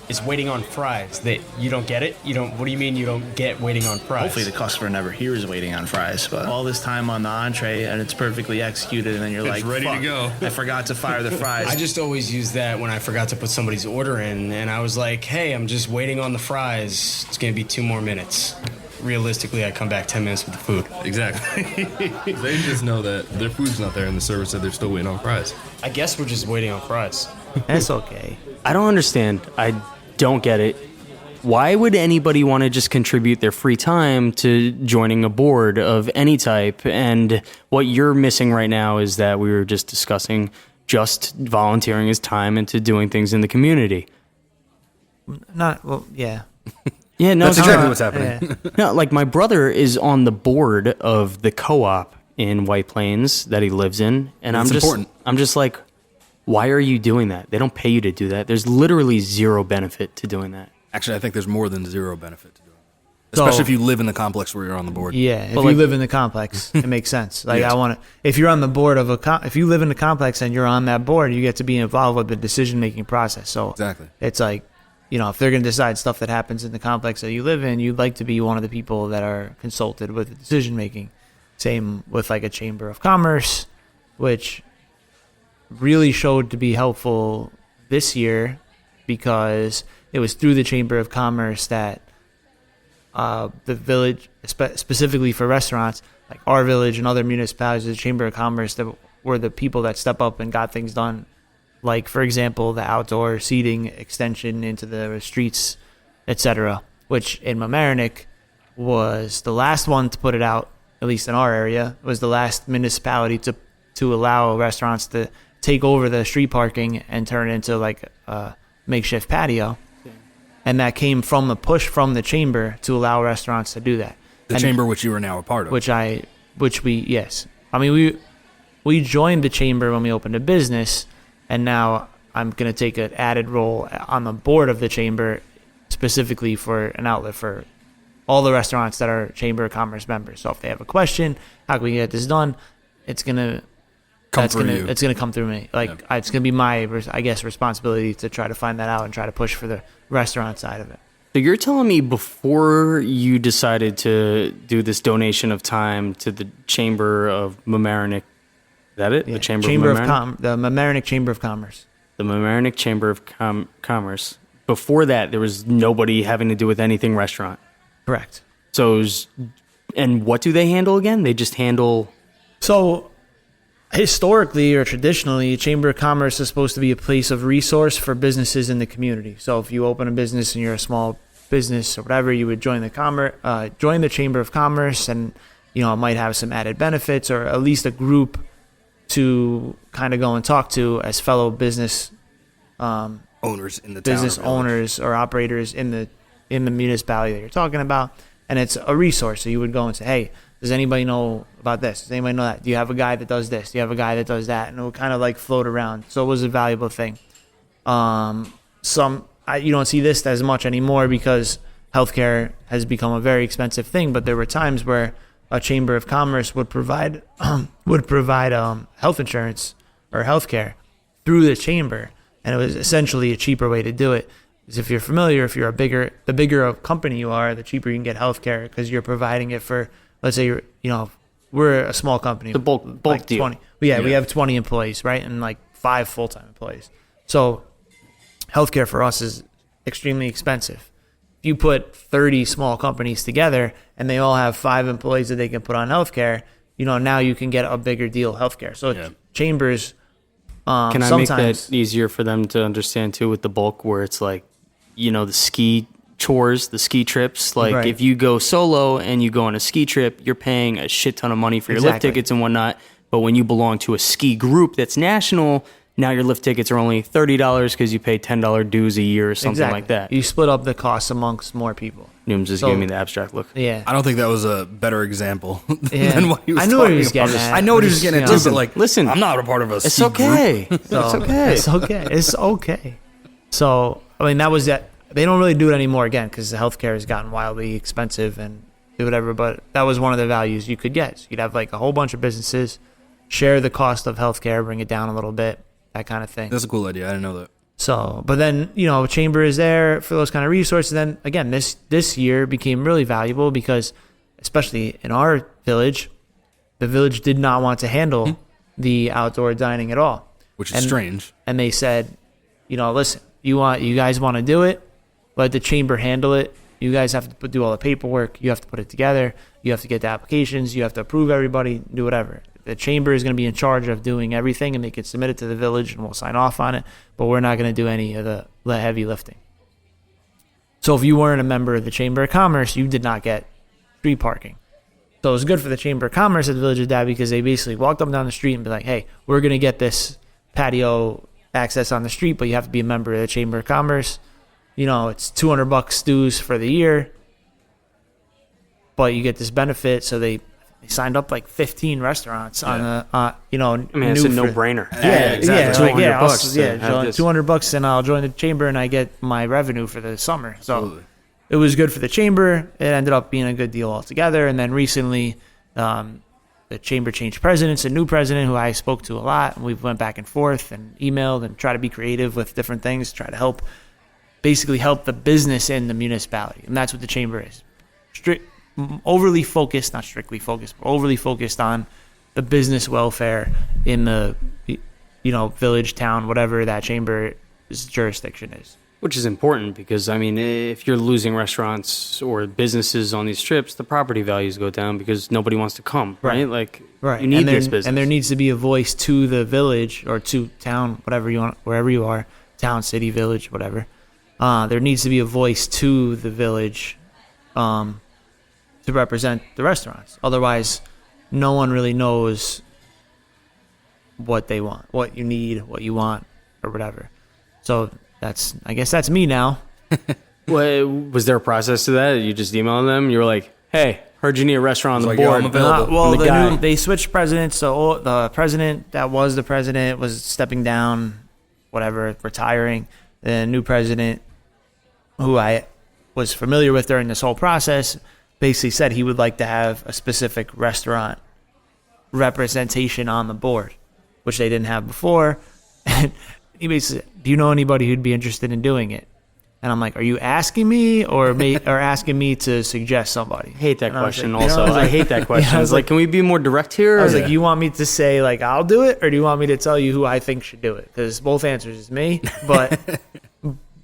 is waiting on fries. That you don't get it? You don't. What do you mean you don't get waiting on fries? Hopefully the customer never hears waiting on fries, but all this time on the entree and it's perfectly executed and then you're It's like, ready to go. I forgot to fire the fries. I just always use that when I forgot to put somebody's order in, and I was like, hey, I'm just waiting on the fries. It's going to be 2 more minutes. Realistically, I come back 10 minutes with the food. Exactly. They just know that their food's not there and the server said they're still waiting on fries. I guess we're just waiting on fries. That's okay. I don't understand. I don't get it. Why would anybody want to just contribute their free time to joining a board of any type? And what you're missing right now is that we were just discussing just volunteering his time into doing things in the community. Yeah. Yeah, no, That's it's exactly not. what's happening. Yeah. No, like my brother is on the board of the co-op in White Plains that he lives in, and It's important. I'm just like, why are you doing that? They don't pay you to do that. There's literally zero benefit to doing that. Actually, I think there's more than zero benefit to doing it. Especially if you live in the complex where you're on the board. Yeah, if But you like- live in the complex, it makes sense. Like Yes. I want to, if you're on the board of if you live in the complex and you're on that board, you get to be involved with the decision making process. So Exactly. it's like, if they're going to decide stuff that happens in the complex that you live in, you'd like to be one of the people that are consulted with the decision making. Same with like a chamber of commerce, which really showed to be helpful this year because it was through the chamber of commerce that the village, specifically for restaurants, like our village and other municipalities, the chamber of commerce, that were the people that step up and got things done. Like, for example, the outdoor seating extension into the streets, etc., which in Mamaroneck was the last one to put it out, at least in our area. It was the last municipality to allow restaurants to take over the street parking and turn it into like a makeshift patio. And that came from a push from the chamber to allow restaurants to do that. The chamber which you are now a part of. Yes. I mean, we joined the chamber when we opened a business, and now I'm going to take an added role on the board of the chamber, specifically for an outlet for all the restaurants that are Chamber of Commerce members. So if they have a question, how can we get this done? It's going to come through me. It's going to be my, I guess, responsibility to try to find that out and try to push for the restaurant side of it. So you're telling me before you decided to do this donation of time to the Chamber of Mamaroneck, is that it? Yeah. The Chamber of Mamaroneck? The Mamaroneck Chamber of Commerce. The Mamaroneck Chamber of Commerce. Before that, there was nobody having to do with anything restaurant. Correct. And what do they handle again? They just handle... So historically or traditionally, Chamber of Commerce is supposed to be a place of resource for businesses in the community. So if you open a business and you're a small business or whatever, you would join the Chamber of Commerce, and it might have some added benefits or at least a group to kind of go and talk to as fellow business owners in the business town or owners or operators in the municipality that you're talking about. And it's a resource. So you would go and say, hey, does anybody know about this? Does anybody know that? Do you have a guy that does this? Do you have a guy that does that? And it would kind of like float around. So it was a valuable thing. You don't see this as much anymore because healthcare has become a very expensive thing. But there were times where a chamber of commerce would provide health insurance or healthcare through the chamber, and it was essentially a cheaper way to do it. Because if you're familiar, if you're the bigger a company you are, the cheaper you can get healthcare because you're providing it for. Let's say we're a small company. The bulk deal. 20. We have 20 employees, right, and like 5 full-time employees. So healthcare for us is extremely expensive. If you put 30 small companies together and they all have 5 employees that they can put on healthcare, now you can get a bigger deal healthcare. So chambers. Can I make that easier for them to understand too with the bulk, where it's like, the ski chores, the ski trips. Like Right. if you go solo and you go on a ski trip, you're paying a shit ton of money for your lift Exactly. tickets and whatnot. But when you belong to a ski group that's national, now your lift tickets are only $30 because you pay $10 dues a year or something like that. You split up the costs amongst more people. Noom's just So- giving me the abstract look. Yeah. I don't think that was a better example Yeah. than what he was I knew what he talking was about. getting at. I know what he was getting at, Listen, too, but listen. I'm not a part of a It's ski okay. group. So, It's okay. It's okay. It's okay. So, that was that. They don't really do it anymore again because the healthcare has gotten wildly expensive and do whatever. But that was one of the values you could get. So you'd have like a whole bunch of businesses share the cost of healthcare, bring it down a little bit, that kind of thing. That's a cool idea. I didn't know that. So, but then, chamber is there for those kind of resources. Then again, this year became really valuable because, especially in our village, the village did not want to handle the outdoor dining at all. Which is strange. And they said, listen, you guys want to do it, let the chamber handle it. You guys have to do all the paperwork. You have to put it together. You have to get the applications. You have to approve everybody, do whatever. The chamber is going to be in charge of doing everything, and they can submit it to the village, and we'll sign off on it. But we're not going to do any of the heavy lifting. So if you weren't a member of the Chamber of Commerce, you did not get street parking. So it was good for the Chamber of Commerce at the Village of Dad because they basically walked up and down the street and be like, hey, we're going to get this patio access on the street, but you have to be a member of the Chamber of Commerce. It's $200 dues for the year, but you get this benefit. So they signed up like 15 restaurants on the, it's a no-brainer. Yeah, exactly. $200 and I'll join the chamber and I get my revenue for the summer. So it was good for the chamber. It ended up being a good deal altogether. And then recently, the chamber changed presidents, a new president who I spoke to a lot, and we went back and forth and emailed and tried to be creative with different things, try to basically help the business in the municipality. And that's what the chamber is. Overly focused, not strictly focused, but overly focused on the business welfare in the, village, town, whatever that chamber's jurisdiction is. Which is important because, if you're losing restaurants or businesses on these trips, the property values go down because nobody wants to come, right? Right. You need this business. And there needs to be a voice to the village or to town, whatever you want, wherever you are, town, city, village, whatever. There needs to be a voice to the village to represent the restaurants. Otherwise, no one really knows what they want, what you need, what you want, or whatever. So I guess that's me now. Well, was there a process to that? You just emailed them? You were like, hey, heard you need a restaurant on the board. I'm available. They switched presidents. So the president that was the president was stepping down, whatever, retiring. The new president, who I was familiar with during this whole process, basically said he would like to have a specific restaurant representation on the board, which they didn't have before. And he basically said, do you know anybody who'd be interested in doing it? And I'm like, are you asking me or asking me to suggest somebody? I hate that question like, also. I hate that question. I I was was like, can we be more direct here? I was like, you want me to say, like, I'll do it? Or do you want me to tell you who I think should do it? Because both answers is me. But,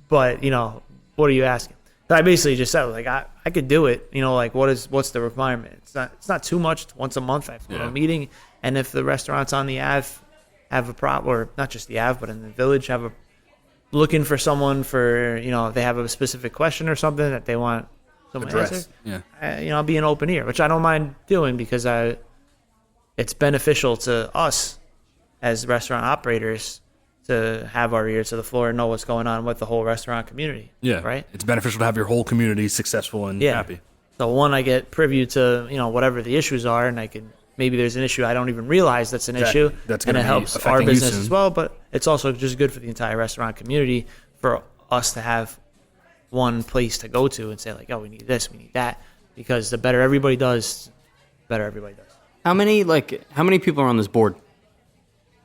what are you asking? So I basically just said, like, I could do it. What's the requirement? It's not too much. It's once a month. I have to go to a meeting. And if the restaurants on the Ave have a problem, or not just the Ave, but in the village looking for someone for, if they have a specific question or something that they want someone to answer, I'll be an open ear, which I don't mind doing because it's beneficial to us as restaurant operators to have our ear to the floor and know what's going on with the whole restaurant community. Yeah. Right? It's beneficial to have your whole community successful and happy. So one, I get privy to, whatever the issues are, and maybe there's an issue I don't even realize that's an issue, that's and gonna it be helps our affecting you business soon. as well. But it's also just good for the entire restaurant community for us to have one place to go to and say, like, oh, we need this, we need that, because the better everybody does, the better everybody does. How many people are on this board?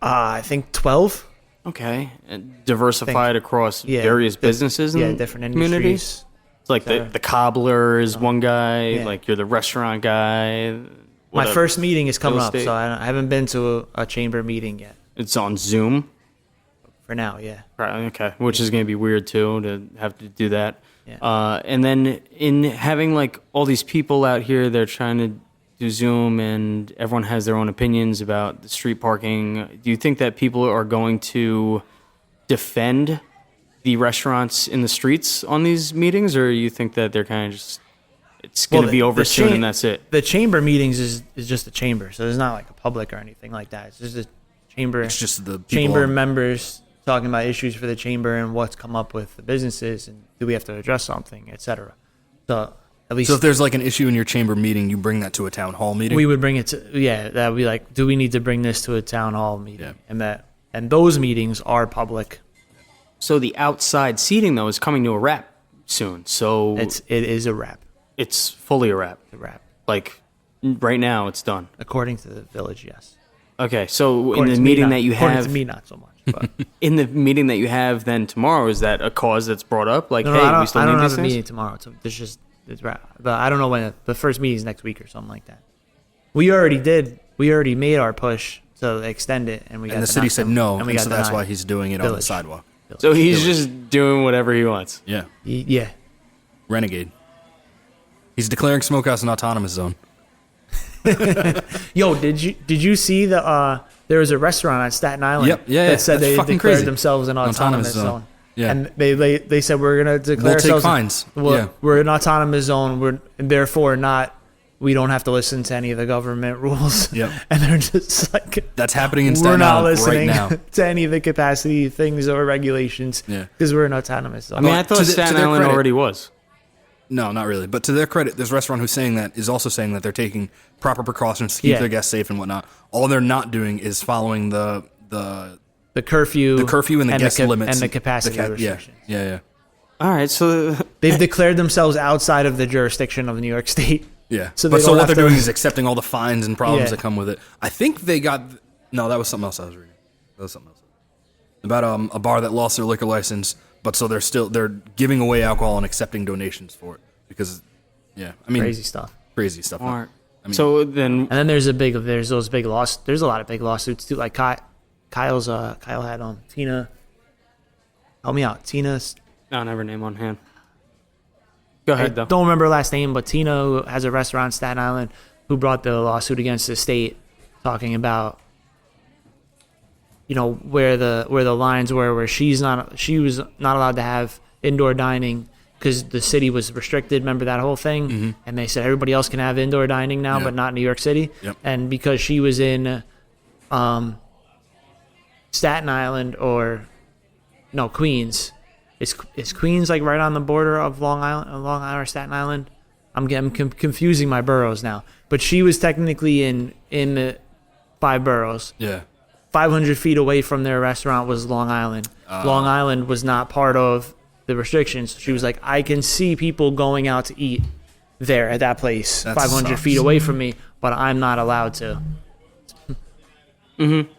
I think 12. Okay. And diversified across various businesses in different communities? industries. It's like the cobbler is one guy, like you're the restaurant guy. My What, first meeting is coming real up, estate? so I haven't been to a chamber meeting yet. It's on Zoom. For now, yeah. Right. Okay. Which is going to be weird too to have to do that. Yeah. And then in having like all these people out here, they're trying to do Zoom, and everyone has their own opinions about the street parking. Do you think that people are going to defend the restaurants in the streets on these meetings, or you think that they're kind of just it's going to be over soon and that's it? The chamber meetings is just a chamber, so it's not like a public or anything like that. It's just a chamber. It's just the chamber members talking about issues for the chamber and what's come up with the businesses and do we have to address something, etc. So at least, so if there's like an issue in your chamber meeting, you bring that to a town hall meeting? we would bring it to that would be like, do we need to bring this to a town hall meeting? And those meetings are public. So the outside seating though is coming to a wrap soon. So It is a wrap. it's fully a wrap. A wrap. Like right now, it's done. According to the village, yes. Okay, so According in to the me, meeting not- that you according have, to me, not so much. In the meeting that you have then tomorrow, is that a cause that's brought up? Like, No, hey, I we still don't need have these a things? meeting tomorrow. But I don't know when the first meeting is next week or something like that. We already made our push to extend it, and we got And the city said no, and so that's denied. why he's doing it on the Village. sidewalk. So he's just doing whatever he wants. Yeah. Yeah. Renegade. He's declaring Smokehouse an autonomous zone. Yo, did you see there was a restaurant on Staten Island Yep, yeah, that said that's they fucking declared crazy. themselves an autonomous zone. Yeah. And they said we're gonna declare We'll take ourselves fines. Yeah. we're an autonomous zone. We don't have to listen to any of the government rules. Yep. And they're just like, That's happening in we're Staten not Island listening right now. to any of the capacity things or regulations Yeah. because we're an autonomous zone. I mean, I thought to Staten their Island credit- already was. No, not really. But to their credit, this restaurant who's saying that is also saying that they're taking proper precautions to keep Yeah. their guests safe and whatnot. All they're not doing is following the curfew, and the guest limits and the capacity yeah, restrictions. yeah. All right, so They've declared themselves outside of the jurisdiction of New York State. Yeah. So So, they don't what have they're to- doing is accepting all the fines and problems Yeah. that come with it. I think they got no, that was something else I was reading. That was something else about a bar that lost their liquor license, but so they're giving away alcohol and accepting donations for it because, yeah, I mean Crazy stuff. crazy stuff. Smart. I mean, So then, And then there's those big there's a lot of big lawsuits too. Like Kyle had Tina. Help me out, Tina's. I don't have her name on hand. Go I ahead, though. don't remember her last name, but Tina who has a restaurant in Staten Island who brought the lawsuit against the state, talking about where the lines were, where she was not allowed to have indoor dining because the city was restricted. Remember that whole thing? Mm-hmm. And they said everybody else can have indoor dining now, but not New York City. Yep. And because she was in Staten Island Queens. Is Queens like right on the border of Long Island or Staten Island? I'm confusing my boroughs now. But she was technically in the 5 boroughs. yeah. 500 feet away from their restaurant was Long Island. Long Island was not part of the restrictions. She was like, I can see people going out to eat there at that place, That 500 sucks. feet away from me, but I'm not allowed to. Mm-hmm.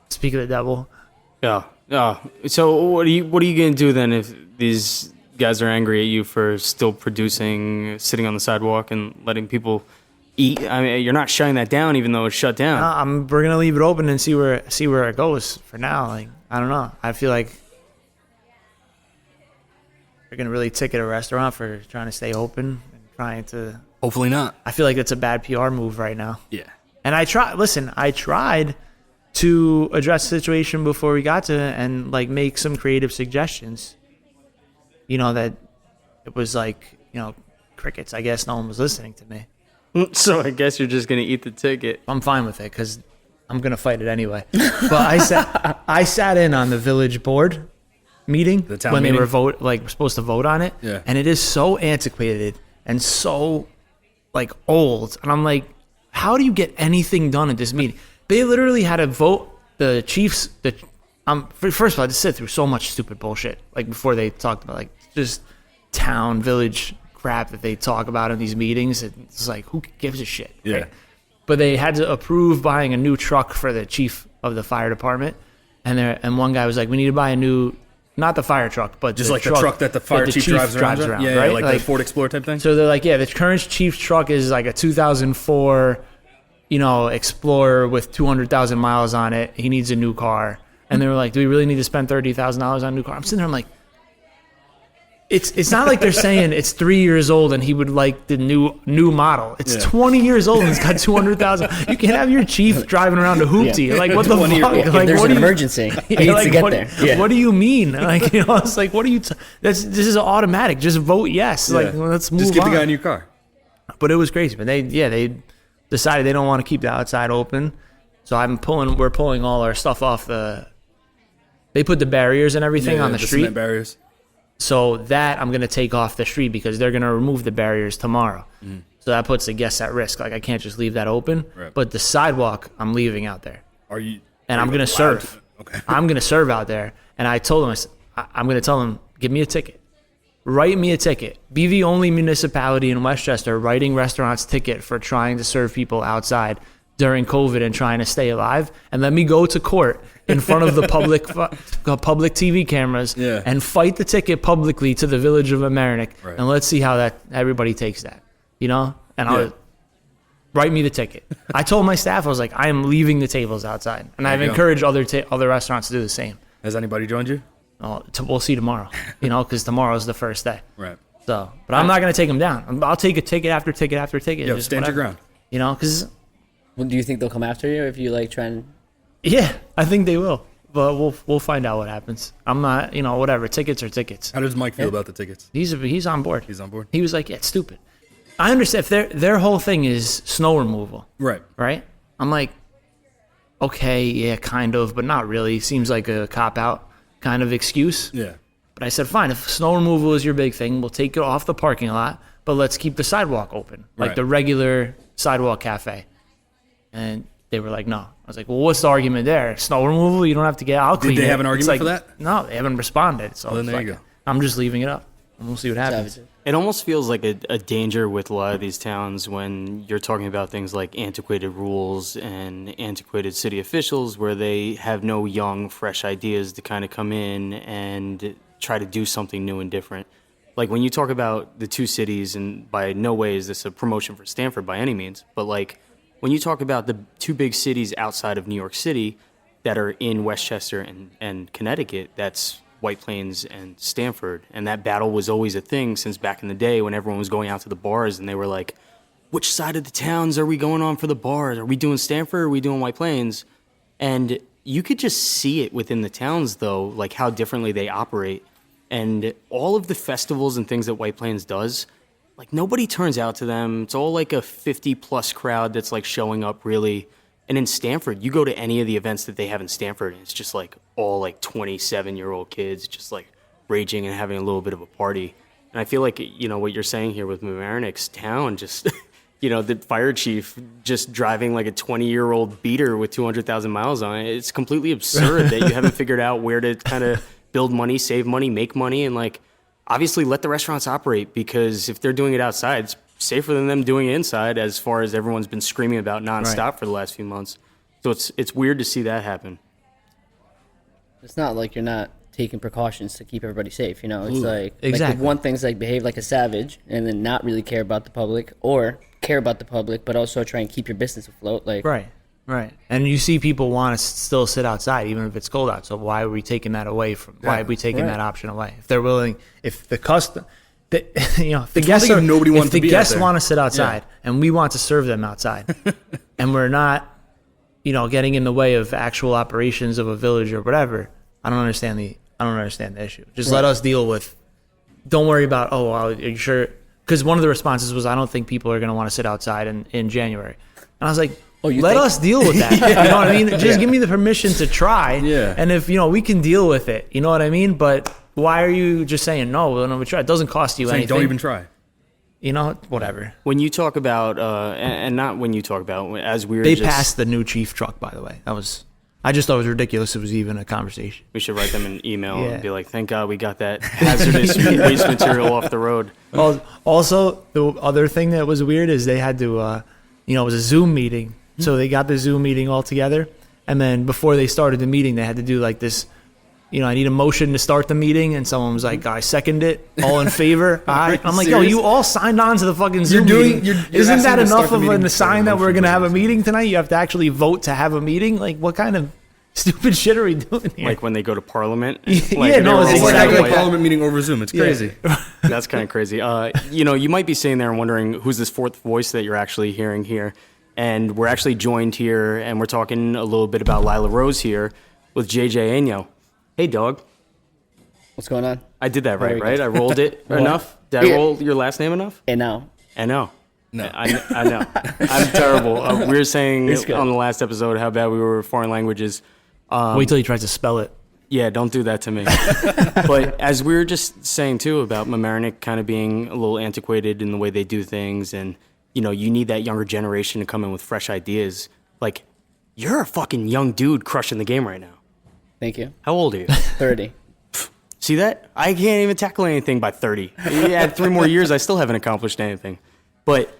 Speak of the devil. Yeah. So what are you gonna do then if these guys are angry at you for still producing, sitting on the sidewalk and letting people eat? I mean, you're not shutting that down, even though it's shut down. We're gonna leave it open and see where it goes for now. Like, I don't know. I feel like they're gonna really ticket a restaurant for trying to stay open and trying to. Hopefully not. I feel like it's a bad PR move right now. Yeah. And I tried to address the situation before we got to it and like make some creative suggestions. That it was like crickets. I guess no one was listening to me. So I guess you're just gonna eat the ticket. I'm fine with it because I'm gonna fight it anyway. But I sat in on the village board meeting The town when meeting? they were supposed to vote on it. Yeah. And it is so antiquated and so like old. And I'm like, how do you get anything done at this meeting? They literally had to vote the chiefs. First of all, I just sit through so much stupid bullshit. Like before they talked about like just town village crap that they talk about in these meetings. It's like, who gives a shit? Yeah. Right? But they had to approve buying a new truck for the chief of the fire department. And one guy was like, we need to buy a new, not the fire truck, but Just like the truck that the fire chief drives around. Yeah, right? like the Ford Explorer type thing. So they're like, yeah, the current chief's truck is like a 2004, Explorer with 200,000 miles on it. He needs a new car. And they were like, do we really need to spend $30,000 on a new car? I'm sitting there, I'm like, it's not like they're saying it's 3 years old and he would like the new model. It's 20 years old and it's got 200,000. You can't have your chief driving around a hoopty. Yeah. Like, what the fuck? If Like, there's what an do you- emergency, he needs like, to get what, there. Yeah. What do you mean? Like, it's like, what are you? This is automatic. Just vote yes. Like, well, let's move Just give on. the guy a new car. But it was crazy. But they decided they don't want to keep the outside open. So we're pulling all our stuff off they put the barriers and everything on the street. Cement barriers. So that I'm going to take off the street because they're going to remove the barriers tomorrow. So that puts the guests at risk. Like I can't just leave that open. Right. But the sidewalk, I'm leaving out there. Are you? And I'm going to serve. Okay. I'm going to serve out there. And I told them, I'm going to tell them, give me a ticket. Write me a ticket. Be the only municipality in Westchester writing restaurants ticket for trying to serve people outside during COVID and trying to stay alive. And let me go to court in front of the public TV cameras and fight the ticket publicly to the village of Mamaroneck, and let's see how that everybody takes that, you know? And I'll write me the ticket. I told my staff, I was like, I am leaving the tables outside, and I've encouraged other restaurants to do the same. Has anybody joined you? We'll see tomorrow, you know, because tomorrow is the first day. Right. So, but I'm not going to take them down. I'll take a ticket after ticket after ticket. Yeah, just stand your whatever. ground. You know, because... Well, do you think they'll come after you if you like try and... Yeah, I think they will. But we'll find out what happens. I'm not, you know, whatever. Tickets are tickets. How does Mike feel about the tickets? He's on board. He's on board? He was like, yeah, it's stupid. I understand if their whole thing is snow removal. Right. Right? I'm like, okay, yeah, kind of, but not really. Seems like a cop-out kind of excuse. Yeah. But I said, fine, if snow removal is your big thing, we'll take it off the parking lot, but let's keep the sidewalk open, like the regular sidewalk cafe. And they were like, no. I was like, well, what's the argument there? Snow removal, you don't have to get out clean. Did they have an argument for that? No, they haven't responded. So then there you go. I'm just leaving it up, and we'll see what happens. It almost feels like a danger with a lot of these towns when you're talking about things like antiquated rules and antiquated city officials where they have no young, fresh ideas to kind of come in and try to do something new and different. Like when you talk about the two cities, and by no way is this a promotion for Stanford by any means, but like when you talk about the two big cities outside of New York City that are in Westchester and Connecticut, that's White Plains and Stanford. And that battle was always a thing since back in the day when everyone was going out to the bars and they were like, which side of the towns are we going on for the bars? Are we doing Stanford or are we doing White Plains? And you could just see it within the towns, though, like how differently they operate. And all of the festivals and things that White Plains does, like nobody turns out to them. It's all like a 50-plus crowd that's like showing up really. And in Stanford, you go to any of the events that they have in Stanford, and it's just like all like 27-year-old kids just like raging and having a little bit of a party. And I feel like, you know, what you're saying here with Mamaroneck's town, just, you know, the fire chief just driving like a 20-year-old beater with 200,000 miles on it. It's completely absurd that you haven't figured out where to kind of build money, save money, make money, and like obviously let the restaurants operate, because if they're doing it outside, it's safer than them doing it inside, as far as everyone's been screaming about nonstop for the last few months. So it's weird to see that happen. It's not like you're not taking precautions to keep everybody safe, you know? It's like Exactly. the one thing's like behave like a savage and then not really care about the public, or care about the public but also try and keep your business afloat. Like Right. And you see people want to still sit outside even if it's cold out. So why are we taking that away from? Why are we taking that option away? If they're willing, if the custom, you know, if the guests are, if the guests want to sit outside and we want to serve them outside, and we're not, you know, getting in the way of actual operations of a village or whatever, I don't understand the issue. Just let us deal with. Don't worry about. Oh, well, are you sure? Because one of the responses was, I don't think people are going to want to sit outside in January, and I was like, let us deal with that. You know what I mean? Just give me the permission to try. Yeah. And if, you know, we can deal with it, you know what I mean? But why are you just saying no? We try. It doesn't cost you anything. Don't even try. You know, whatever. When you talk about, and not when you talk about, as we were They passed the new chief truck, by the way. I just thought it was ridiculous it was even a conversation. We should write them an email and be like, thank God we got that hazardous waste material off the road. Also, the other thing that was weird is they had to, you know, it was a Zoom meeting. So they got the Zoom meeting all together. And then before they started the meeting, they had to do like this, you know, I need a motion to start the meeting. And someone was like, I second it. All in favor. I'm like, yo, you all signed on to the fucking Zoom meeting. Isn't that enough of a sign that we're going to have a meeting tonight? You have to actually vote to have a meeting? Like, what kind of stupid shit are we doing here? Like when they go to Parliament? Like, it's like having a Parliament meeting over Zoom. It's crazy. That's kind of crazy. You know, you might be sitting there and wondering who's this fourth voice that you're actually hearing here. And we're actually joined here, and we're talking a little bit about Lila Rose here with JJ Henao. Hey, dog. What's going on? I did that right? I rolled it enough? Did I roll your last name enough? Henao. Henao. No. I know. I'm terrible. We were saying on the last episode how bad we were with foreign languages. Wait till he tries to spell it. Yeah, don't do that to me. But as we were just saying, too, about Mamaroneck kind of being a little antiquated in the way they do things, and you know, you need that younger generation to come in with fresh ideas. Like, you're a fucking young dude crushing the game right now. Thank you. How old are you? 30. See that? I can't even tackle anything by 30. Yeah, 3 more years, I still haven't accomplished anything. But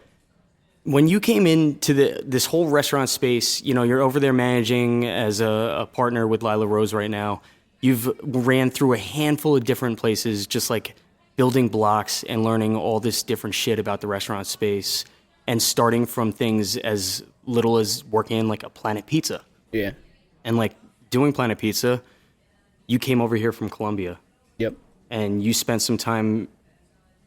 when you came into this whole restaurant space, you know, you're over there managing as a partner with Lila Rose right now. You've ran through a handful of different places, just like building blocks and learning all this different shit about the restaurant space, and starting from things as little as working in like a Planet Pizza. Yeah. And like doing Planet Pizza, you came over here from Colombia. Yep. And you spent some time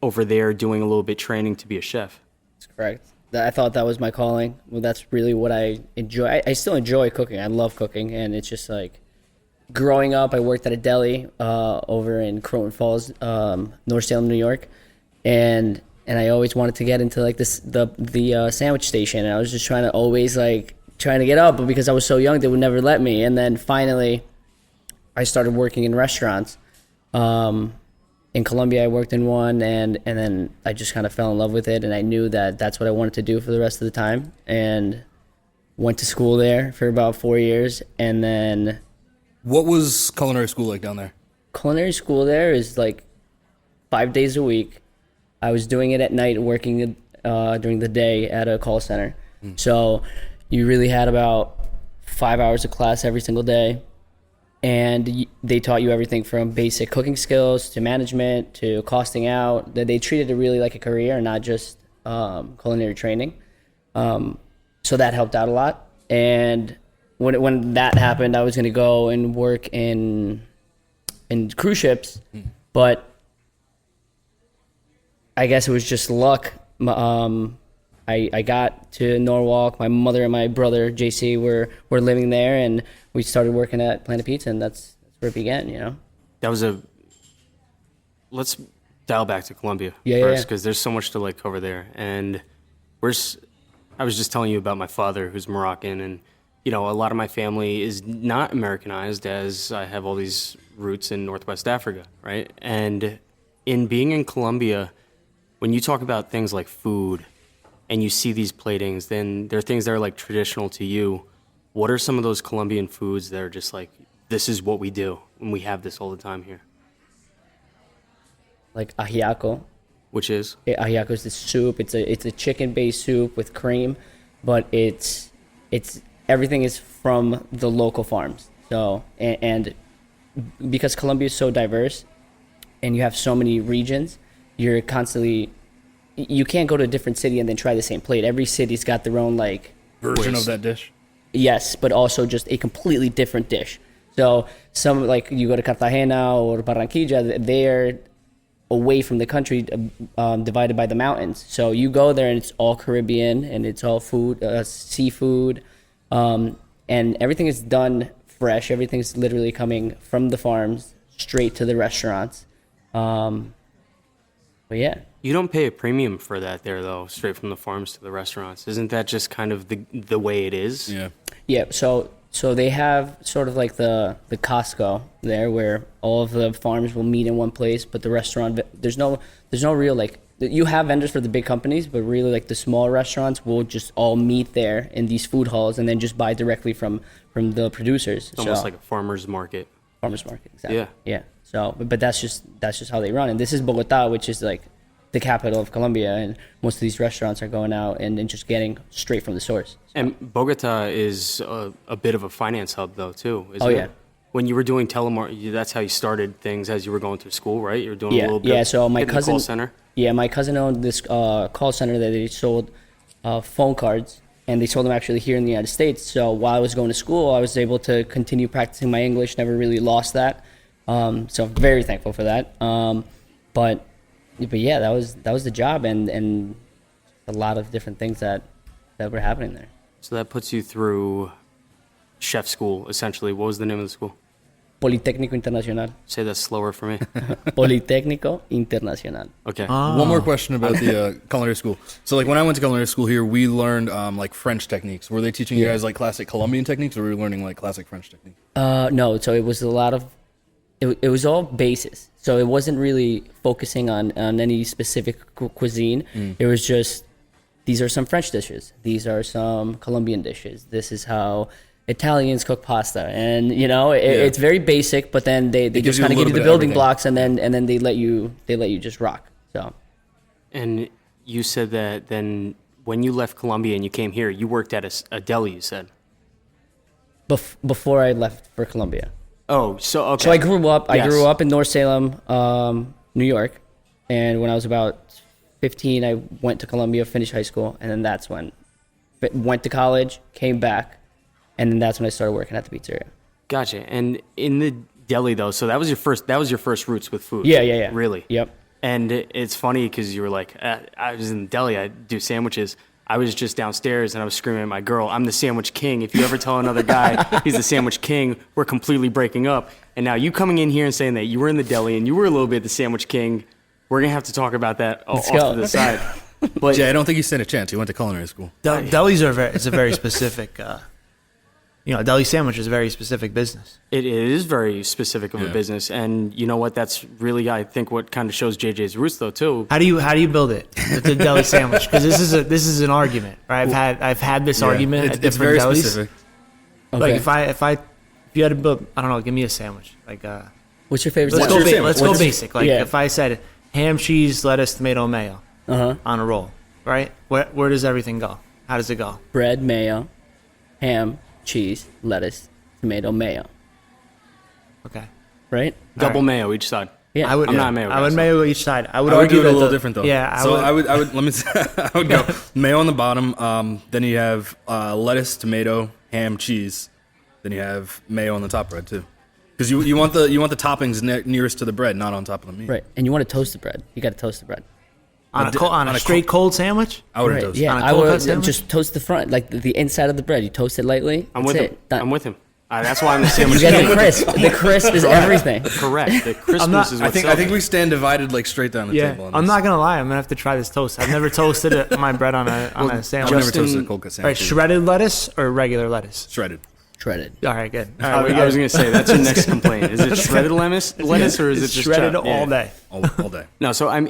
over there doing a little bit training to be a chef. That's correct. I thought that was my calling. Well, that's really what I enjoy. I still enjoy cooking. I love cooking, and it's just like growing up. I worked at a deli over in Croton Falls, North Salem, New York, and I always wanted to get into like the sandwich station. And I was just trying to get up, but because I was so young, they would never let me. And then finally, I started working in restaurants. In Colombia, I worked in one, and then I just kind of fell in love with it, and I knew that that's what I wanted to do for the rest of the time, and went to school there for about 4 years, and then... What was culinary school like down there? Culinary school there is like 5 days a week. I was doing it at night and working during the day at a call center. So you really had about 5 hours of class every single day. And they taught you everything from basic cooking skills to management to costing out. They treated it really like a career and not just culinary training. So that helped out a lot. And when that happened, I was going to go and work in cruise ships. But I guess it was just luck. I got to Norwalk. My mother and my brother, JC, were living there, and we started working at Planet Pizza, and that's where it began, you know? That was let's dial back to Colombia Yeah, first, because there's so much to like cover there. And I was just telling you about my father, who's Moroccan, and, you know, a lot of my family is not Americanized, as I have all these roots in Northwest Africa, right? And in being in Colombia, when you talk about things like food, and you see these platings, then there are things that are like traditional to you. What are some of those Colombian foods that are just like, this is what we do, and we have this all the time here? Like ajiaco. Which is? Ajiaco is the soup. It's a chicken-based soup with cream, but it's everything is from the local farms. So and because Colombia is so diverse, and you have so many regions, you're constantly... You can't go to a different city and then try the same plate. Every city's got their own, like... Version of that dish? Yes, but also just a completely different dish. So some, like, you go to Cartagena or Barranquilla, they're away from the country, divided by the mountains. So you go there and it's all Caribbean and it's all food, seafood, and everything is done fresh. Everything's literally coming from the farms straight to the restaurants. But yeah. You don't pay a premium for that there, though, straight from the farms to the restaurants. Isn't that just kind of the way it is? Yeah. Yeah, so they have sort of like the Costco there, where all of the farms will meet in one place, but the restaurant, there's no real, like, you have vendors for the big companies, but really, like, the small restaurants will just all meet there in these food halls and then just buy directly from the producers. It's almost like a farmer's market. Farmer's market, exactly. Yeah. Yeah. So, but that's just how they run. And this is Bogota, which is like the capital of Colombia, and most of these restaurants are going out and just getting straight from the source. So. And Bogota is a bit of a finance hub, though, too, isn't it? Yeah. When you were doing telemarketing, that's how you started things as you were going through school, right? You were doing a little bit. Yeah, so my cousin... call center? Yeah, my cousin owned this call center that they sold phone cards, and they sold them actually here in the United States. So while I was going to school, I was able to continue practicing my English, never really lost that. So I'm very thankful for that. But yeah, that was the job, and a lot of different things that were happening there. So that puts you through chef school, essentially. What was the name of the school? Politécnico Internacional. Say that slower for me. Politécnico Internacional. Okay. One more question about the culinary school. So, like, when I went to culinary school here, we learned, like, French techniques. Were they teaching you guys, like, classic Colombian techniques, or were you learning, like, classic French techniques? No, so it was a lot of... It was all bases. So it wasn't really focusing on any specific cuisine. It was just, these are some French dishes. These are some Colombian dishes. This is how Italians cook pasta. And, you know, it's very basic, but then they just kind of give you the building blocks, and then they let you just rock. So. And you said that then when you left Colombia and you came here, you worked at a deli, you said. Before I left for Colombia. Oh, so okay. So I grew up. I Yes. grew up in North Salem, New York, and when I was about 15, I went to Columbia, finished high school, and then that's when went to college, came back, and then that's when I started working at the pizzeria. Gotcha. And in the deli though, so that was your first roots with food. Yeah. Really. Yep. And it's funny because you were like, I was in the deli, I do sandwiches. I was just downstairs and I was screaming at my girl, I'm the sandwich king. If you ever tell another guy he's the sandwich king, we're completely breaking up. And now you coming in here and saying that you were in the deli and you were a little bit the sandwich king, we're going to have to talk about that off go. to the side. But Jay, I don't think you stand a chance. He went to culinary school. Delis are it's a very specific, deli sandwich is a very specific business. it is very specific of a Yeah. business. And you know what? That's really, I think, what kind of shows JJ's roots though, too. How do you build it? The deli sandwich, because this is an argument, right? I've had this argument at It's different very delis. specific. Okay. Like if you had to build, I don't know, give me a sandwich. Like What's your favorite let's sandwich? go your let's sandwich? go basic. Like Yeah. if I said ham, cheese, lettuce, tomato, mayo Uh-huh. on a roll, right? Where does everything go? How does it go? Bread, mayo, ham, cheese, lettuce, tomato, mayo. Okay. Right? Double All right. mayo each side. Yeah. I would. I'm not a mayo I guy, would so- mayo each side. I would I would argue do it a that little the- different though. Yeah. So I would let me. I would go mayo on the bottom. Then you have lettuce, tomato, ham, cheese. Then you have mayo on the top bread too, because you want the toppings nearest to the bread, not on top of the meat. Right. And you want to toast the bread. You got to toast the bread. on a straight cold sandwich. I would have Right. toasted. Yeah. On a I cold cut would sandwich? just toast the front, like the inside of the bread. You toast it lightly. I'm That's with it. him. Done. I'm with him. That's why I'm the You sandwich get king. the crisp. The crisp is everything. Correct. The crispness not- is I what's think selling. we stand divided like straight down the Yeah, table. On I'm this. not gonna lie. I'm gonna have to try this toast. I've never toasted my bread on a I've sandwich. never Justin- toasted a cold cut All right, sandwich. shredded lettuce or regular lettuce? Shredded. Shredded. All right, good. All I right, we was good. going to say, that's your next complaint. Is it shredded lettuce or is it It's just shredded chopped? all Yeah. day. All day. No, so I'm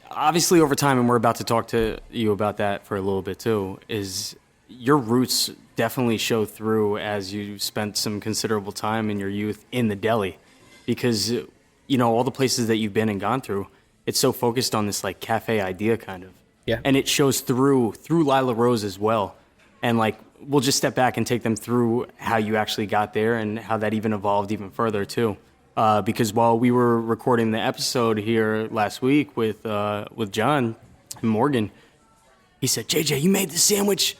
obviously over time, and we're about to talk to you about that for a little bit too, is your roots definitely show through as you spent some considerable time in your youth in the deli. Because, all the places that you've been and gone through, it's so focused on this like cafe idea kind of. Yeah. And it shows through Lila Rose as well. And like, we'll just step back and take them through how you actually got there and how that even evolved even further too. Because while we were recording the episode here last week with John Morgan, he said, JJ, you made the sandwich.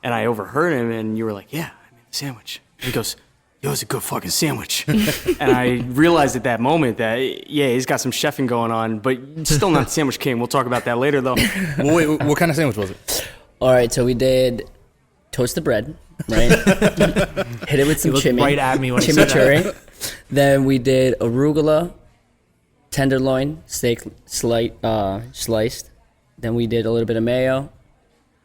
And I overheard him and you were like, yeah, I made the sandwich. And he goes, yo, it's a good fucking sandwich. And I realized at that moment that, yeah, he's got some chefing going on, but still not the sandwich king. We'll talk about that later though. Well, wait, what kind of sandwich was it? All right. So we did toast the bread, right? Hit it with some looked chimney. right at me when he said chimichurri. Then we did arugula, tenderloin, steak sliced. Then we did a little bit of mayo,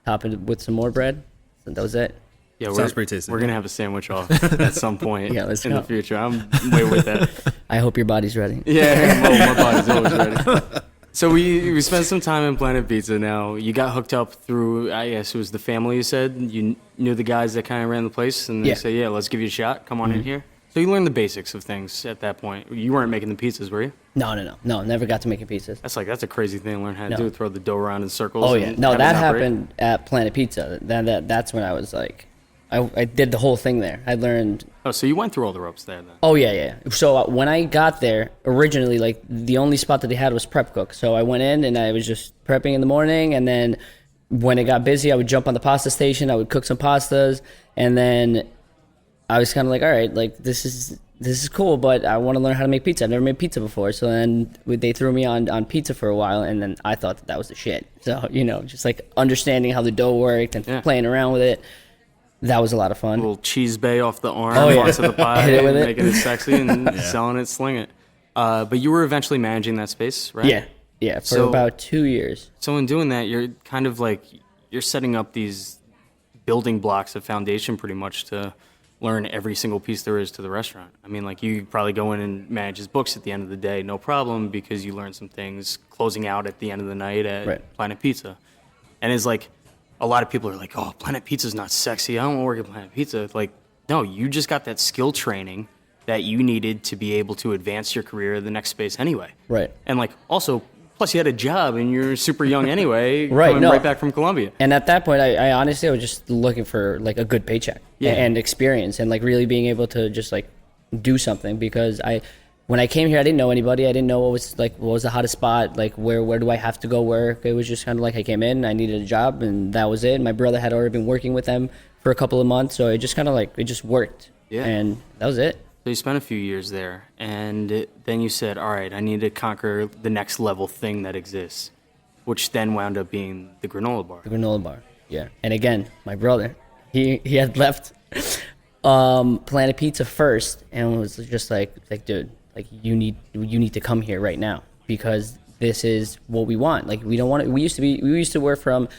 top it with some more bread. So that was it. Yeah, Sounds pretty tasty. We're going to have a sandwich off at some point Yeah, let's in the go. future. I'm way with that. I hope your body's ready. Yeah, well, my body's always ready. So we spent some time in Planet Pizza now. You got hooked up through, I guess it was the family you said? You knew the guys that kind of ran the place and they Yeah. say, yeah, let's give you a shot. Come on in here. So you learned the basics of things at that point. You weren't making the pizzas, were you? No, never got to making pizzas. That's a crazy thing to learn how to No. do, throw the dough around in circles. Oh yeah, and no, have it that not break. happened at Planet Pizza. That's when I was like, I did the whole thing there. I learned. Oh, so you went through all the ropes there then. Oh yeah. So when I got there, originally, like the only spot that they had was prep cook. So I went in and I was just prepping in the morning, and then when it got busy, I would jump on the pasta station. I would cook some pastas, and then I was kind of like, all right, like this is cool, but I want to learn how to make pizza. I've never made pizza before. So then they threw me on pizza for a while, and then I thought that was the shit. So, just like understanding how the dough worked and Yeah. playing around with it, that was a lot of A fun. little cheese bay off the arm, Oh, yeah. onto the pie, Hit it with it. making it sexy and selling it, sling it. But you were eventually managing that space, right? Yeah, for So- about 2 years. So in doing that, you're kind of like, you're setting up these building blocks of foundation pretty much to learn every single piece there is to the restaurant. I mean, like you probably go in and manage his books at the end of the day, no problem, because you learn some things closing out at the end of the night at Right. Planet Pizza. And it's like, a lot of people are like, oh, Planet Pizza's not sexy. I don't want to work at Planet Pizza. It's like, no, you just got that skill training that you needed to be able to advance your career in the next space anyway. Right. And like, also, Plus, you had a job and you're super young anyway, Right, coming no. right back from Colombia. And at that point, I honestly was just looking for like a good paycheck and experience, and like really being able to just like do something, because when I came here, I didn't know anybody. I didn't know what was the hottest spot, like where do I have to go work. It was just kind of like I came in, I needed a job, and that was it. My brother had already been working with them for a couple of months, so it just kind of like it just worked. Yeah. And that was it. So you spent a few years there, and then you said, all right, I need to conquer the next level thing that exists, which then wound up being the granola bar. The granola bar. Yeah. And again, my brother, he had left Planet Pizza first, and was just like dude, like you need to come here right now, because this is what we want. Like we used to work from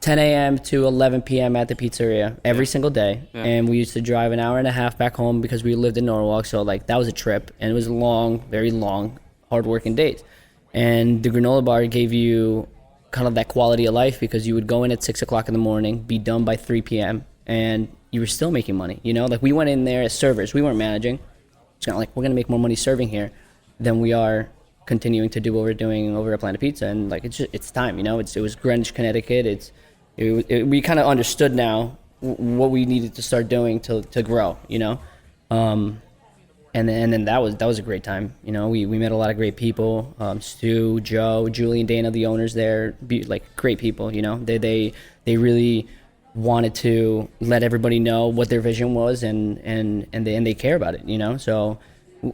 10 a.m. to 11 p.m. at the pizzeria every single day. Yeah. And we used to drive an hour and a half back home because we lived in Norwalk. So like that was a trip, and it was long, very long, hard-working days. And the granola bar gave you kind of that quality of life, because you would go in at 6 o'clock in the morning, be done by 3 p.m., and you were still making money. You know, like we went in there as servers. We weren't managing. It's kind of like, we're going to make more money serving here than we are continuing to do what we're doing over at Planet Pizza. And like it's time, you know. It was Greenwich, Connecticut. We kind of understood now what we needed to start doing to grow, you know. And then that was a great time, you know. We met a lot of great people. Stu, Joe, Julie, and Dana, the owners there, like great people, you know. They really wanted to let everybody know what their vision was, and they care about it, you know. So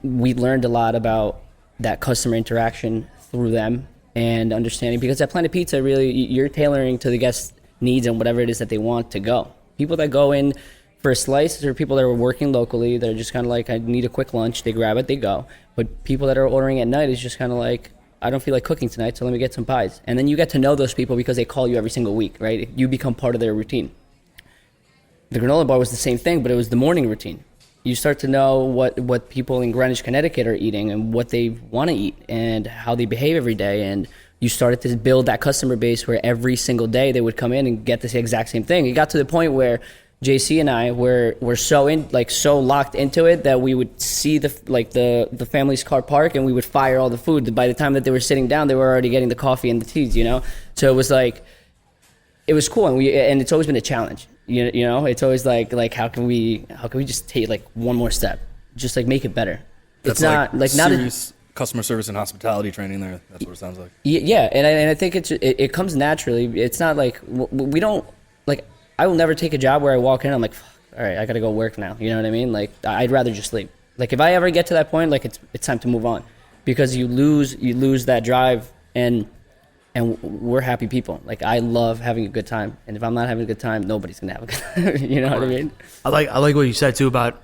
we learned a lot about that customer interaction through them and understanding, because at Planet Pizza, really, you're tailoring to the guests' needs and whatever it is that they want to go. People that go in for a slice are people that are working locally. They're just kind of like, I need a quick lunch. They grab it, they go. But people that are ordering at night is just kind of like, I don't feel like cooking tonight, so let me get some pies. And then you get to know those people because they call you every single week, right? You become part of their routine. The granola bar was the same thing, but it was the morning routine. You start to know what people in Greenwich, Connecticut are eating and what they want to eat and how they behave every day. And you started to build that customer base where every single day they would come in and get the exact same thing. It got to the point where JC and I were so locked into it that we would see the family's car park, and we would fire all the food. By the time that they were sitting down, they were already getting the coffee and the teas, you know. So it was like, it was cool, and it's always been a challenge. You know, it's always like how can we just take like one more step, just like make it better. That's it's not like serious customer service and hospitality training there. That's what it sounds like. Yeah, and I think it comes naturally. It's not like we don't like. I will never take a job where I walk in and I'm like, all right, I got to go work now. You know what I mean? Like I'd rather just sleep. Like if I ever get to that point, like it's time to move on, because you lose that drive, and we're happy people. Like I love having a good time, and if I'm not having a good time, nobody's gonna have a good time. You know what I mean? I like what you said too about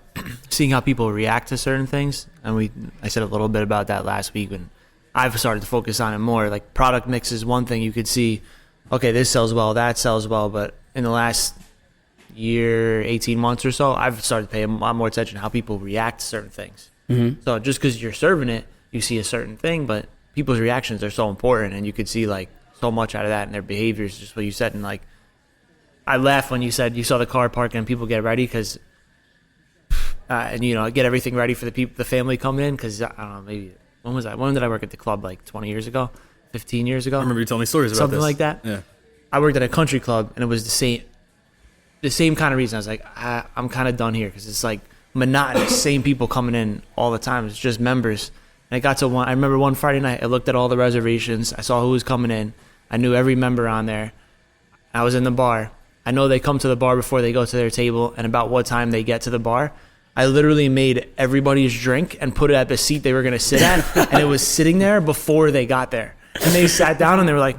seeing how people react to certain things, and I said a little bit about that last week when I've started to focus on it more. Like product mix is one thing you could see, okay, this sells well, that sells well, but in the last year, 18 months or so, I've started to pay a lot more attention to how people react to certain things. Mm-hmm. So just because you're serving it, you see a certain thing, but people's reactions are so important, and you could see like so much out of that in their behaviors, just what you said. And like, I laughed when you said you saw the car parking and people get ready because, and you know, get everything ready for the family coming in, because I don't know, maybe when was that? When did I work at the club? Like 20 years ago, 15 years ago. I remember you telling me stories about something this. like that. Yeah, I worked at a country club, and it was the same kind of reason. I was like, I'm kind of done here because it's like monotonous, same people coming in all the time. It's just members. And I got to I remember one Friday night, I looked at all the reservations. I saw who was coming in. I knew every member on there. I was in the bar. I know they come to the bar before they go to their table, and about what time they get to the bar. I literally made everybody's drink and put it at the seat they were going to sit at, and it was sitting there before they got there. And they sat down, and they were like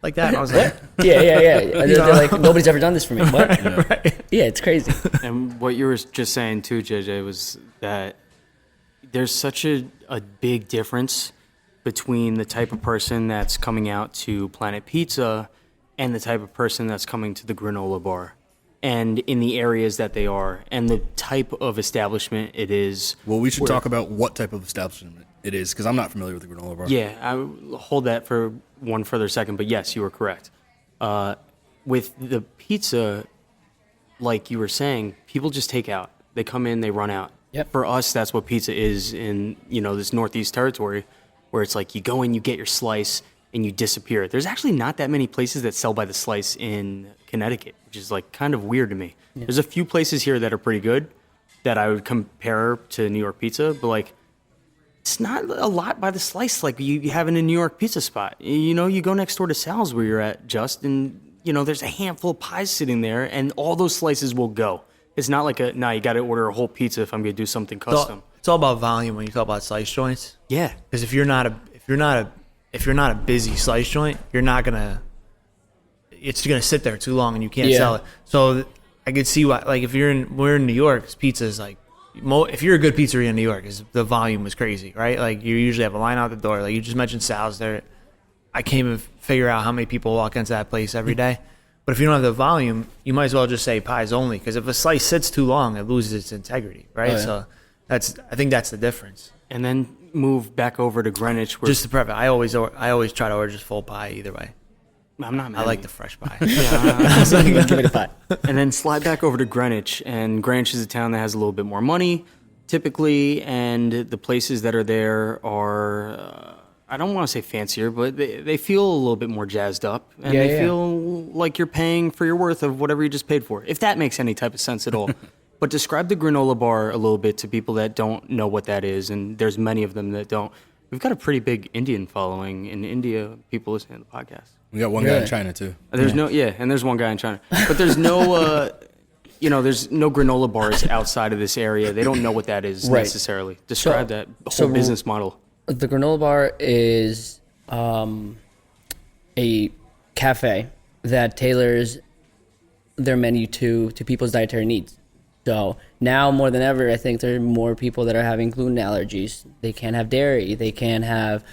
that. And I was like, yeah. And they're like, nobody's ever done this for me. What? right. Yeah, it's crazy. And what you were just saying too, JJ, was that there's such a big difference between the type of person that's coming out to Planet Pizza and the type of person that's coming to the granola bar, and in the areas that they are, and the type of establishment it is. Well, we should talk about what type of establishment it is, because I'm not familiar with the granola bar. Yeah, I will hold that for one further second, but yes, you were correct. With the pizza, like you were saying, people just take out. They come in, they run out. Yep. For us, that's what pizza is in this Northeast territory, where it's like you go in, you get your slice, and you disappear. There's actually not that many places that sell by the slice in Connecticut, which is like kind of weird to me. Yeah. There's a few places here that are pretty good that I would compare to New York pizza, but like it's not a lot by the slice like you have in a New York pizza spot. You know, you go next door to Sal's where you're at, Just, and you know, there's a handful of pies sitting there, and all those slices will go. It's not like you got to order a whole pizza if I'm going to do something custom. It's all about volume when you talk about slice joints. Yeah, because if you're not a busy slice joint, you're not gonna. It's gonna sit there too long, and you can't sell it. So I could see why. Like we're in New York, pizza is like. If you're a good pizzeria in New York, the volume is crazy, right? Like you usually have a line out the door. Like you just mentioned Sal's there. I can't even figure out how many people walk into that place every day. But if you don't have the volume, you might as well just say pies only, because if a slice sits too long, it loses its integrity, right? Oh, yeah. So I think that's the difference. And then move back over to Greenwich. Just to prep it, I always try to order just full pie either way. I'm not mad. I like the fresh pie. Give me the pie. And then slide back over to Greenwich. And Greenwich is a town that has a little bit more money, typically, and the places that are there are, I don't want to say fancier, but they feel a little bit more jazzed up. And they feel like you're paying for your worth of whatever you just paid for, if that makes any type of sense at all. But describe the granola bar a little bit to people that don't know what that is, and there's many of them that don't. We've got a pretty big Indian following in India, people listening to the podcast. We got one guy in China, too. And there's one guy in China. But there's no, there's no granola bars outside of this area. They don't know what that is necessarily. Describe that whole business model. The granola bar is a cafe that tailors their menu to people's dietary needs. So now more than ever, I think there are more people that are having gluten allergies. They can't have dairy. They can't have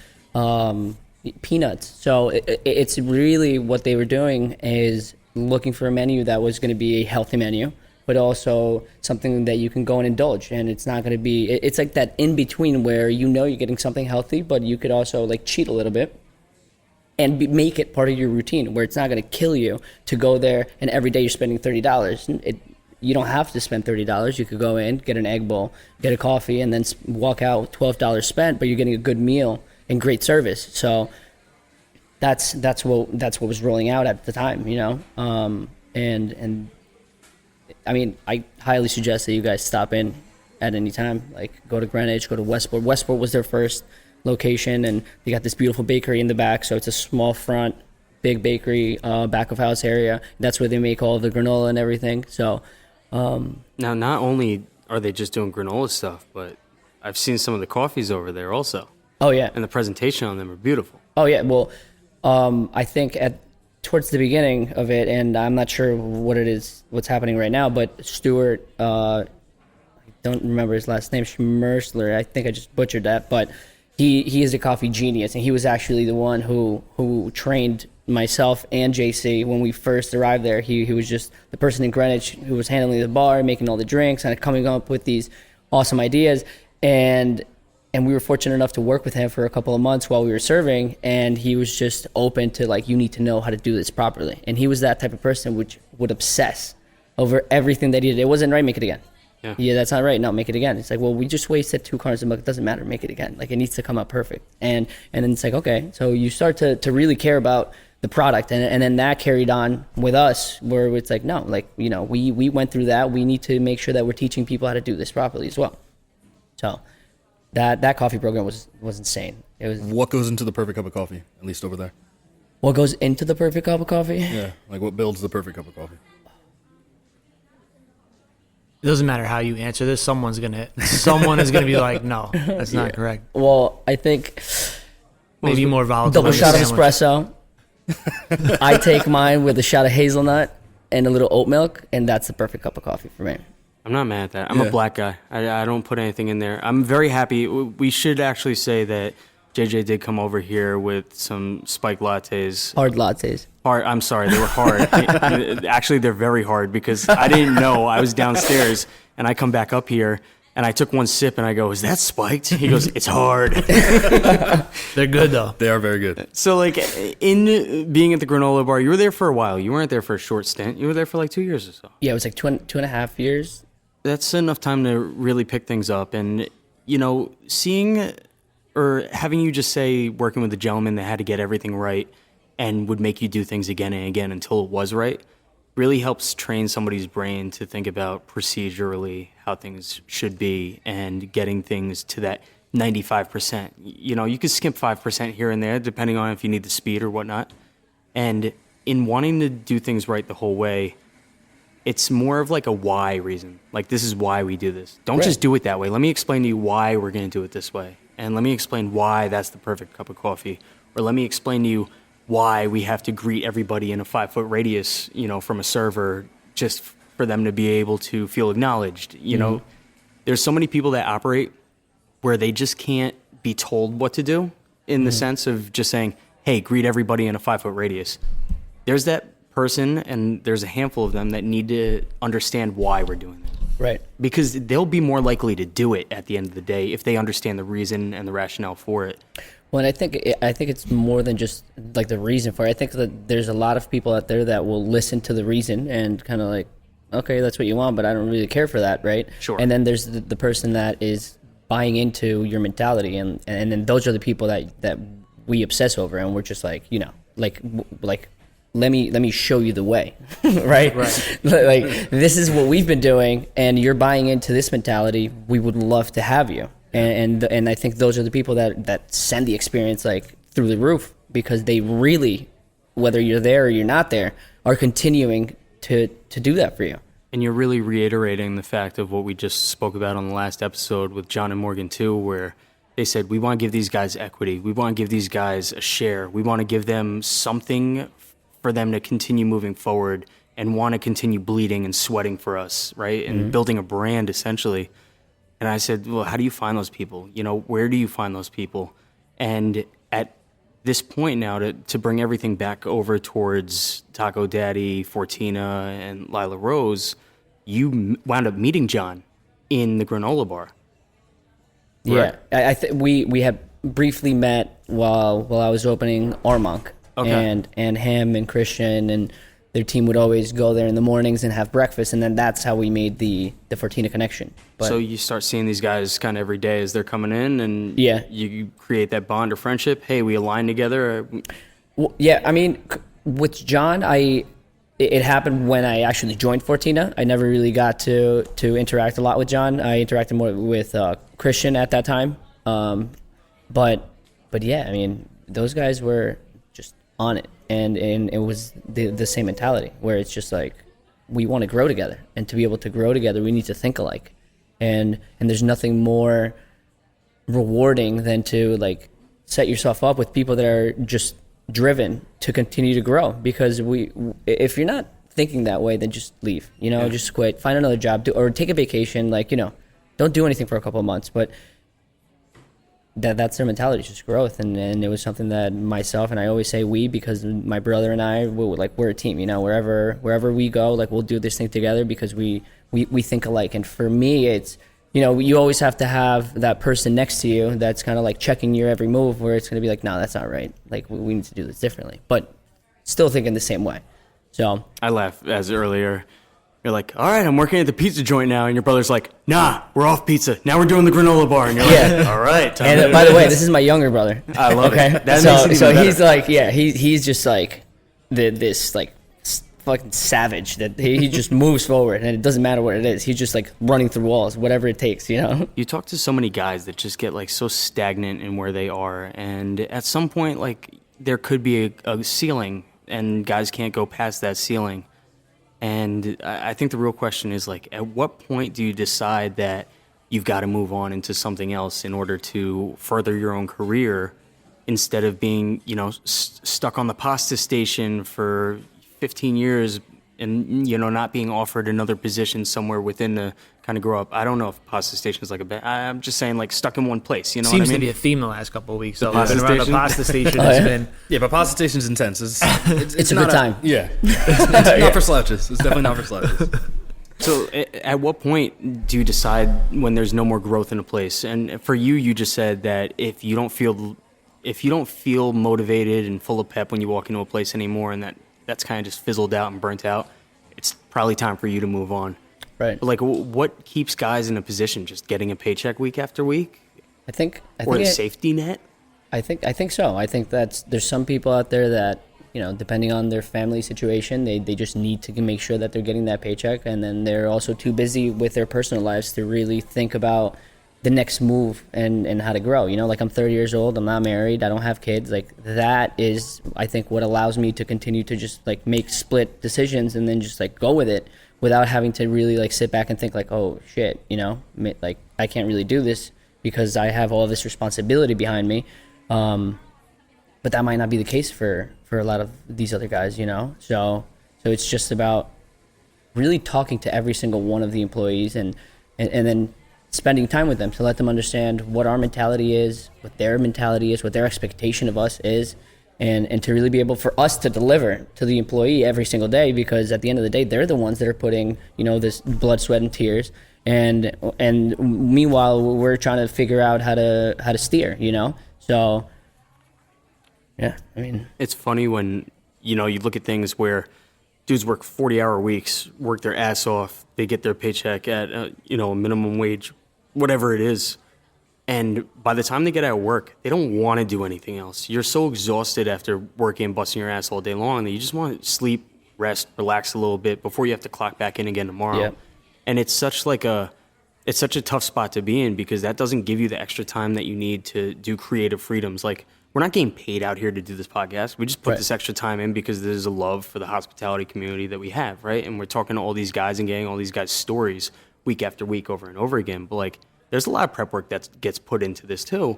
peanuts. So it's really what they were doing is looking for a menu that was going to be a healthy menu, but also something that you can go and indulge. And it's not going to be, it's like that in between where you're getting something healthy, but you could also like cheat a little bit and make it part of your routine where it's not going to kill you to go there and every day you're spending $30. You don't have to spend $30. You could go in, get an egg bowl, get a coffee, and then walk out $12 spent, but you're getting a good meal and great service. So that's what was rolling out at the time, and I mean, I highly suggest that you guys stop in at any time. Like go to Greenwich, go to Westport. Westport was their first location, and they got this beautiful bakery in the back. So it's a small front, big bakery, back of house area. That's where they make all the granola and everything. So. Now, not only are they just doing granola stuff, but I've seen some of the coffees over there also. Oh, yeah. And the presentation on them are beautiful. Oh, yeah. Well, I think towards the beginning of it, and I'm not sure what's happening right now, but Stuart, I don't remember his last name, Schmersler. I think I just butchered that, but he is a coffee genius, and he was actually the one who trained myself and JC when we first arrived there. He was just the person in Greenwich who was handling the bar, making all the drinks, and coming up with these awesome ideas. And we were fortunate enough to work with him for a couple of months while we were serving, and he was just open to like, you need to know how to do this properly. And he was that type of person which would obsess over everything that he did. It wasn't right, make it again. Yeah, that's not right. No, make it again. It's like, well, we just wasted 2 cartons of milk. It doesn't matter. Make it again. Like, it needs to come out perfect. And then it's like, okay. So you start to really care about the product. And then that carried on with us where it's like, no, like, we went through that. We need to make sure that we're teaching people how to do this properly as well. So that coffee program was insane. It was. What goes into the perfect cup of coffee, at least over there? What goes into the perfect cup of coffee? Yeah, like what builds the perfect cup of coffee? It doesn't matter how you answer this. Someone is gonna be like, no, that's not correct. Well, I think maybe more volatile. Double shot of espresso. I take mine with a shot of hazelnut and a little oat milk, and that's the perfect cup of coffee for me. I'm not mad at that. I'm a black guy. I don't put anything in there. I'm very happy. We should actually say that JJ did come over here with some spiked lattes. Hard lattes. Hard. I'm sorry, they were hard. Actually, they're very hard because I didn't know. I was downstairs, and I come back up here, and I took one sip, and I go, "Is that spiked?" He goes, "It's hard." They're good, though. They are very good. So, like, in being at the granola bar, you were there for a while. You weren't there for a short stint. You were there for like 2 years or so. Yeah, it was like two and a half years. That's enough time to really pick things up. And, seeing or having you just say working with a gentleman that had to get everything right and would make you do things again and again until it was right really helps train somebody's brain to think about procedurally how things should be and getting things to that 95%. You know, you could skip 5% here and there depending on if you need the speed or whatnot. And in wanting to do things right the whole way, it's more of like a why reason. Like, this is why we do this. Don't just do it that way. Let me explain to you why we're going to do it this way. And let me explain why that's the perfect cup of coffee. Or let me explain to you why we have to greet everybody in a 5-foot radius, you know, from a server just for them to be able to feel acknowledged. You know, there's so many people that operate where they just can't be told what to do in the sense of just saying, hey, greet everybody in a 5-foot radius. There's that person, and there's a handful of them that need to understand why we're doing that. Right. Because they'll be more likely to do it at the end of the day if they understand the reason and the rationale for it. Well, and I think it's more than just like the reason for it. I think that there's a lot of people out there that will listen to the reason and kind of like, okay, that's what you want, but I don't really care for that, right? Sure. And then there's the person that is buying into your mentality, and then those are the people that we obsess over, and we're just like, you know, like let me show you the way, right? Like, this is what we've been doing, and you're buying into this mentality. We would love to have you. And I think those are the people that send the experience like through the roof, because they really, whether you're there or you're not there, are continuing to do that for you. And you're really reiterating the fact of what we just spoke about on the last episode with John and Morgan too, where they said, we want to give these guys equity. We want to give these guys a share. We want to give them something for them to continue moving forward and want to continue bleeding and sweating for us, right? And building a brand, essentially. And I said, well, how do you find those people? You know, where do you find those people? And at this point now, to bring everything back over towards Taco Daddy, Fortina, and Lila Rose, you wound up meeting John in the granola bar. Yeah, I think we had briefly met while I was opening Armonk, and him and Christian and their team would always go there in the mornings and have breakfast, and then that's how we made the Fortina connection. But, so you start seeing these guys kind of every day as they're coming in, and you create that bond or friendship. Hey, we align together. Well, yeah, I mean, with John, it happened when I actually joined Fortina. I never really got to interact a lot with John. I interacted more with Christian at that time. But yeah, I mean, those guys were just on it. And it was the same mentality where it's just like, we want to grow together. And to be able to grow together, we need to think alike. And there's nothing more rewarding than to like set yourself up with people that are just driven to continue to grow. Because if you're not thinking that way, then just leave, you know, just quit, find another job, or take a vacation. Like, you know, don't do anything for a couple of months, but that's their mentality, just growth. And it was something that myself, and I always say we, because my brother and I, we're a team, you know, wherever we go, like, we'll do this thing together because we think alike. And for me, it's, you know, you always have to have that person next to you that's kind of like checking your every move, where it's going to be like, no, that's not right. Like, we need to do this differently, but still thinking the same way. So I laughed as earlier. You're like, all right, I'm working at the pizza joint now. And your brother's like, nah, we're off pizza. Now we're doing the granola bar. And you're like, all right. And by the way, this is my younger brother. I love it. That so makes it even he's better. like, yeah, he's just like this like fucking savage that he just moves forward, and it doesn't matter what it is. He's just like running through walls, whatever it takes, you know? You talk to so many guys that just get like so stagnant in where they are. And at some point, like, there could be a ceiling, and guys can't go past that ceiling. And I think the real question is, like, at what point do you decide that you've got to move on into something else in order to further your own career, instead of being, you know, stuck on the pasta station for 15 years and, you know, not being offered another position somewhere within the kind of grow up. I don't know if pasta station is like a bad, I'm just saying, like, stuck in one place, you know Seems what I mean? to be a theme the last couple of weeks. So pasta around the station? pasta station has been. Yeah, but pasta station's intense. It's a not good time. Yeah. It's not for slouches. It's definitely not for slouches. So at what point do you decide when there's no more growth in a place? And for you, you just said that if you don't feel motivated and full of pep when you walk into a place anymore, and that's kind of just fizzled out and burnt out, it's probably time for you to move on. Right. But like, what keeps guys in a position? Just getting a paycheck week after week? I think or a safety net? I think so. I think there's some people out there that, depending on their family situation, they just need to make sure that they're getting that paycheck, and then they're also too busy with their personal lives to really think about the next move and how to grow. Like I'm 30 years old, I'm not married, I don't have kids. Like that is, I think, what allows me to continue to just like make split decisions and then just like go with it without having to really like sit back and think like, oh shit, like I can't really do this because I have all this responsibility behind me. But that might not be the case for a lot of these other guys, So it's just about really talking to every single one of the employees and then spending time with them to let them understand what our mentality is, what their mentality is, what their expectation of us is, and to really be able for us to deliver to the employee every single day, because at the end of the day, they're the ones that are putting, this blood, sweat, and tears. And meanwhile, we're trying to figure out how to steer, So, yeah, I mean, it's funny when you look at things where dudes work 40-hour weeks, work their ass off, they get their paycheck at a minimum wage, whatever it is, and by the time they get out of work, they don't want to do anything else. You're so exhausted after working and busting your ass all day long that you just want to sleep, rest, relax a little bit before you have to clock back in again tomorrow. Yep. And it's such a tough spot to be in, because that doesn't give you the extra time that you need to do creative freedoms. Like, we're not getting paid out here to do this podcast. We just put this extra time in because there's a love for the hospitality community that we have, right? And we're talking to all these guys and getting all these guys' stories week after week over and over again. But, like, there's a lot of prep work that gets put into this, too.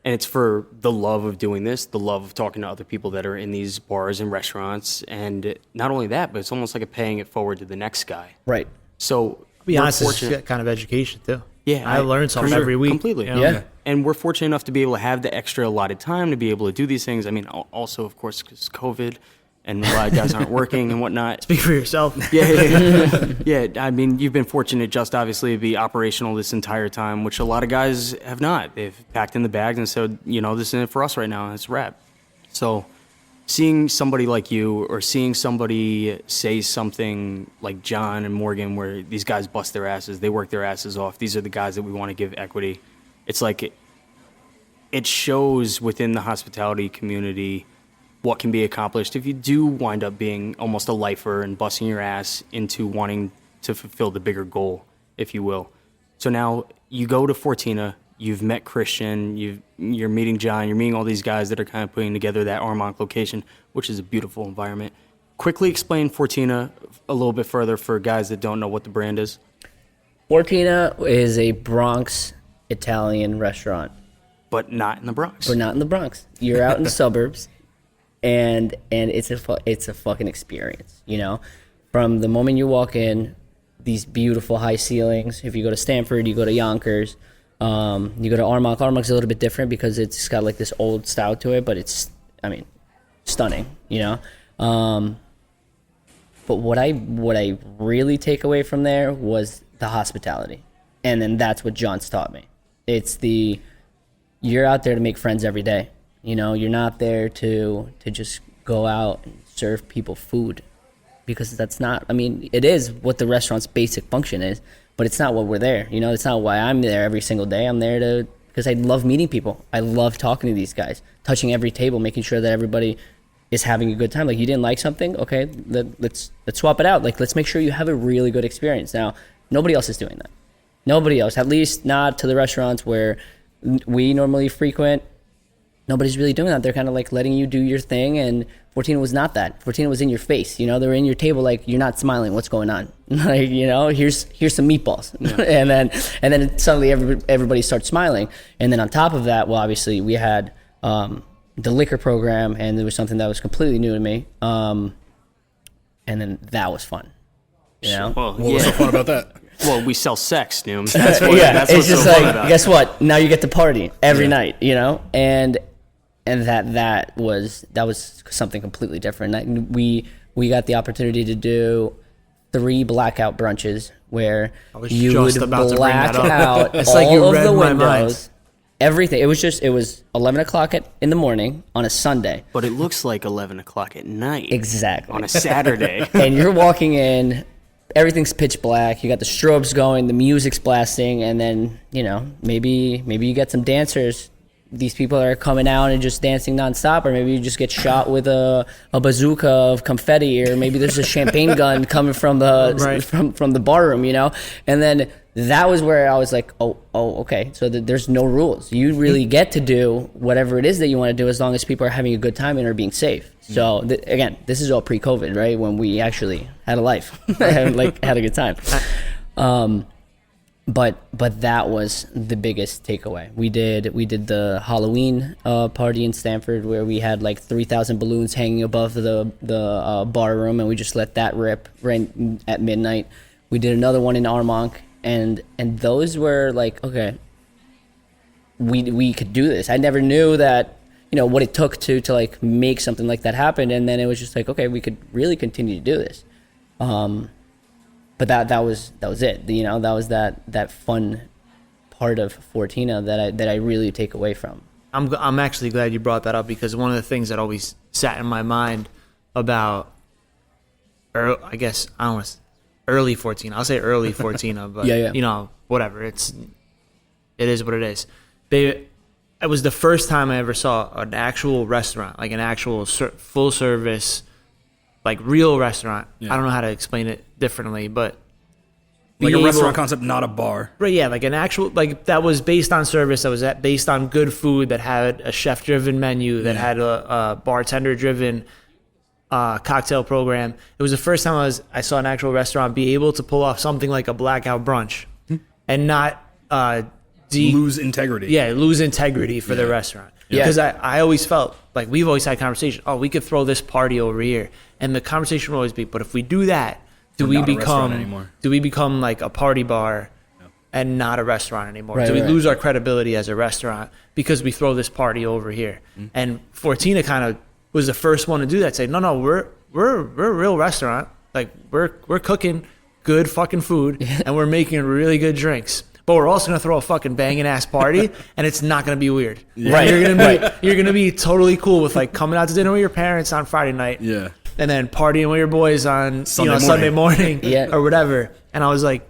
And it's for the love of doing this, the love of talking to other people that are in these bars and restaurants. And not only that, but it's almost like a paying it forward to the next guy. Right. So, To be honest, it's kind of education too. Yeah, I learn something every week. Completely. Yeah. And we're fortunate enough to be able to have the extra allotted time to be able to do these things. I mean, also, of course, because COVID and a lot of guys aren't working and whatnot. Speak for yourself. Yeah, I mean, you've been fortunate just obviously to be operational this entire time, which a lot of guys have not. They've packed in the bags and said, this isn't it for us right now, and it's a wrap. So seeing somebody like you, or seeing somebody say something like John and Morgan, where these guys bust their asses, they work their asses off, these are the guys that we want to give equity. It's like it shows within the hospitality community what can be accomplished if you do wind up being almost a lifer and busting your ass into wanting to fulfill the bigger goal, if you will. So now you go to Fortina, you've met Christian, you're meeting John, you're meeting all these guys that are kind of putting together that Armonk location, which is a beautiful environment. Quickly explain Fortina a little bit further for guys that don't know what the brand is. Fortina is a Bronx Italian restaurant. But not in the Bronx. We're not in the Bronx. You're out in the suburbs, and it's a fucking experience, From the moment you walk in, these beautiful high ceilings. If you go to Stanford, you go to Yonkers. You go to Armonk. Armonk's a little bit different because it's got like this old style to it, but it's, stunning, But what I really take away from there was the hospitality, and then that's what John's taught me. It's you're out there to make friends every day. You're not there to just go out and serve people food, because that's not. It is what the restaurant's basic function is. But it's not what we're there. It's not why I'm there every single day. I'm there because I love meeting people. I love talking to these guys, touching every table, making sure that everybody is having a good time. Like, you didn't like something? Okay, let's swap it out. Like, let's make sure you have a really good experience. Now, nobody else is doing that. Nobody else, at least not to the restaurants where we normally frequent. Nobody's really doing that. They're kind of like letting you do your thing, and Fortina was not that. Fortina was in your face. They were in your table like, you're not smiling. What's going on? Like, here's some meatballs. Yeah. and then suddenly everybody starts smiling. And then on top of that, well, obviously we had the liquor program, and there was something that was completely new to me. And then that was fun. Well, What was so fun about that? Well, we sell sex, Noom. That's what, that's it's what's just so fun like, about it. guess what? Now you get to party every night, and that was something completely different. We got the opportunity to do 3 blackout brunches where you would black out It's all like you of read the my windows, everything. It was 11 o'clock in the morning on a Sunday. But it looks like 11 o'clock at night. Exactly. On a Saturday. And you're walking in everything's pitch black. You got the strobes going, the music's blasting, and then maybe you get some dancers. These people are coming out and just dancing nonstop, or maybe you just get shot with a bazooka of confetti, or maybe there's a champagne gun coming from the from the bar room, And then that was where I was like, oh, okay. So there's no rules. You really get to do whatever it is that you want to do, as long as people are having a good time and are being safe. So again, this is all pre-COVID, right? When we actually had a life, and had a good time. But that was the biggest takeaway. We did the Halloween party in Stanford, where we had 3,000 balloons hanging above the bar room, and we just let that rip right at midnight. We did another one in Armonk, and those were okay, we could do this. I never knew that what it took to make something like that happen, and then it was just okay, we could really continue to do this. But that was it. That was that fun part of Fortina that I really take away from. I'm actually glad you brought that up, because one of the things that always sat in my mind about, I guess I don't want early Fortina. I'll say early Fortina, but yeah. Whatever. It is what it is. It was the first time I ever saw an actual restaurant, an actual full service, real restaurant. Yeah. I don't know how to explain it differently, but a restaurant concept, not a bar. Right, yeah, an actual, that was based on service, that was based on good food, that had a chef-driven menu, that had a bartender-driven cocktail program. It was the first time I saw an actual restaurant be able to pull off something like a blackout brunch and not lose integrity. Yeah, lose integrity for the restaurant. Yeah. Because I always felt we've always had conversation. Oh, we could throw this party over here, and the conversation will always be, but if we do that, do we become a party bar and not a restaurant anymore? Right, do we lose our credibility as a restaurant because we throw this party over here? Mm-hmm. And Fortina kind of was the first one to do that. Say, no, we're a real restaurant. We're cooking good fucking food and we're making really good drinks. But we're also gonna throw a fucking banging ass party, and it's not gonna be weird. Right. You're gonna be totally cool with coming out to dinner with your parents on Friday night. Yeah. And then partying with your boys on Sunday morning or whatever. And I was like,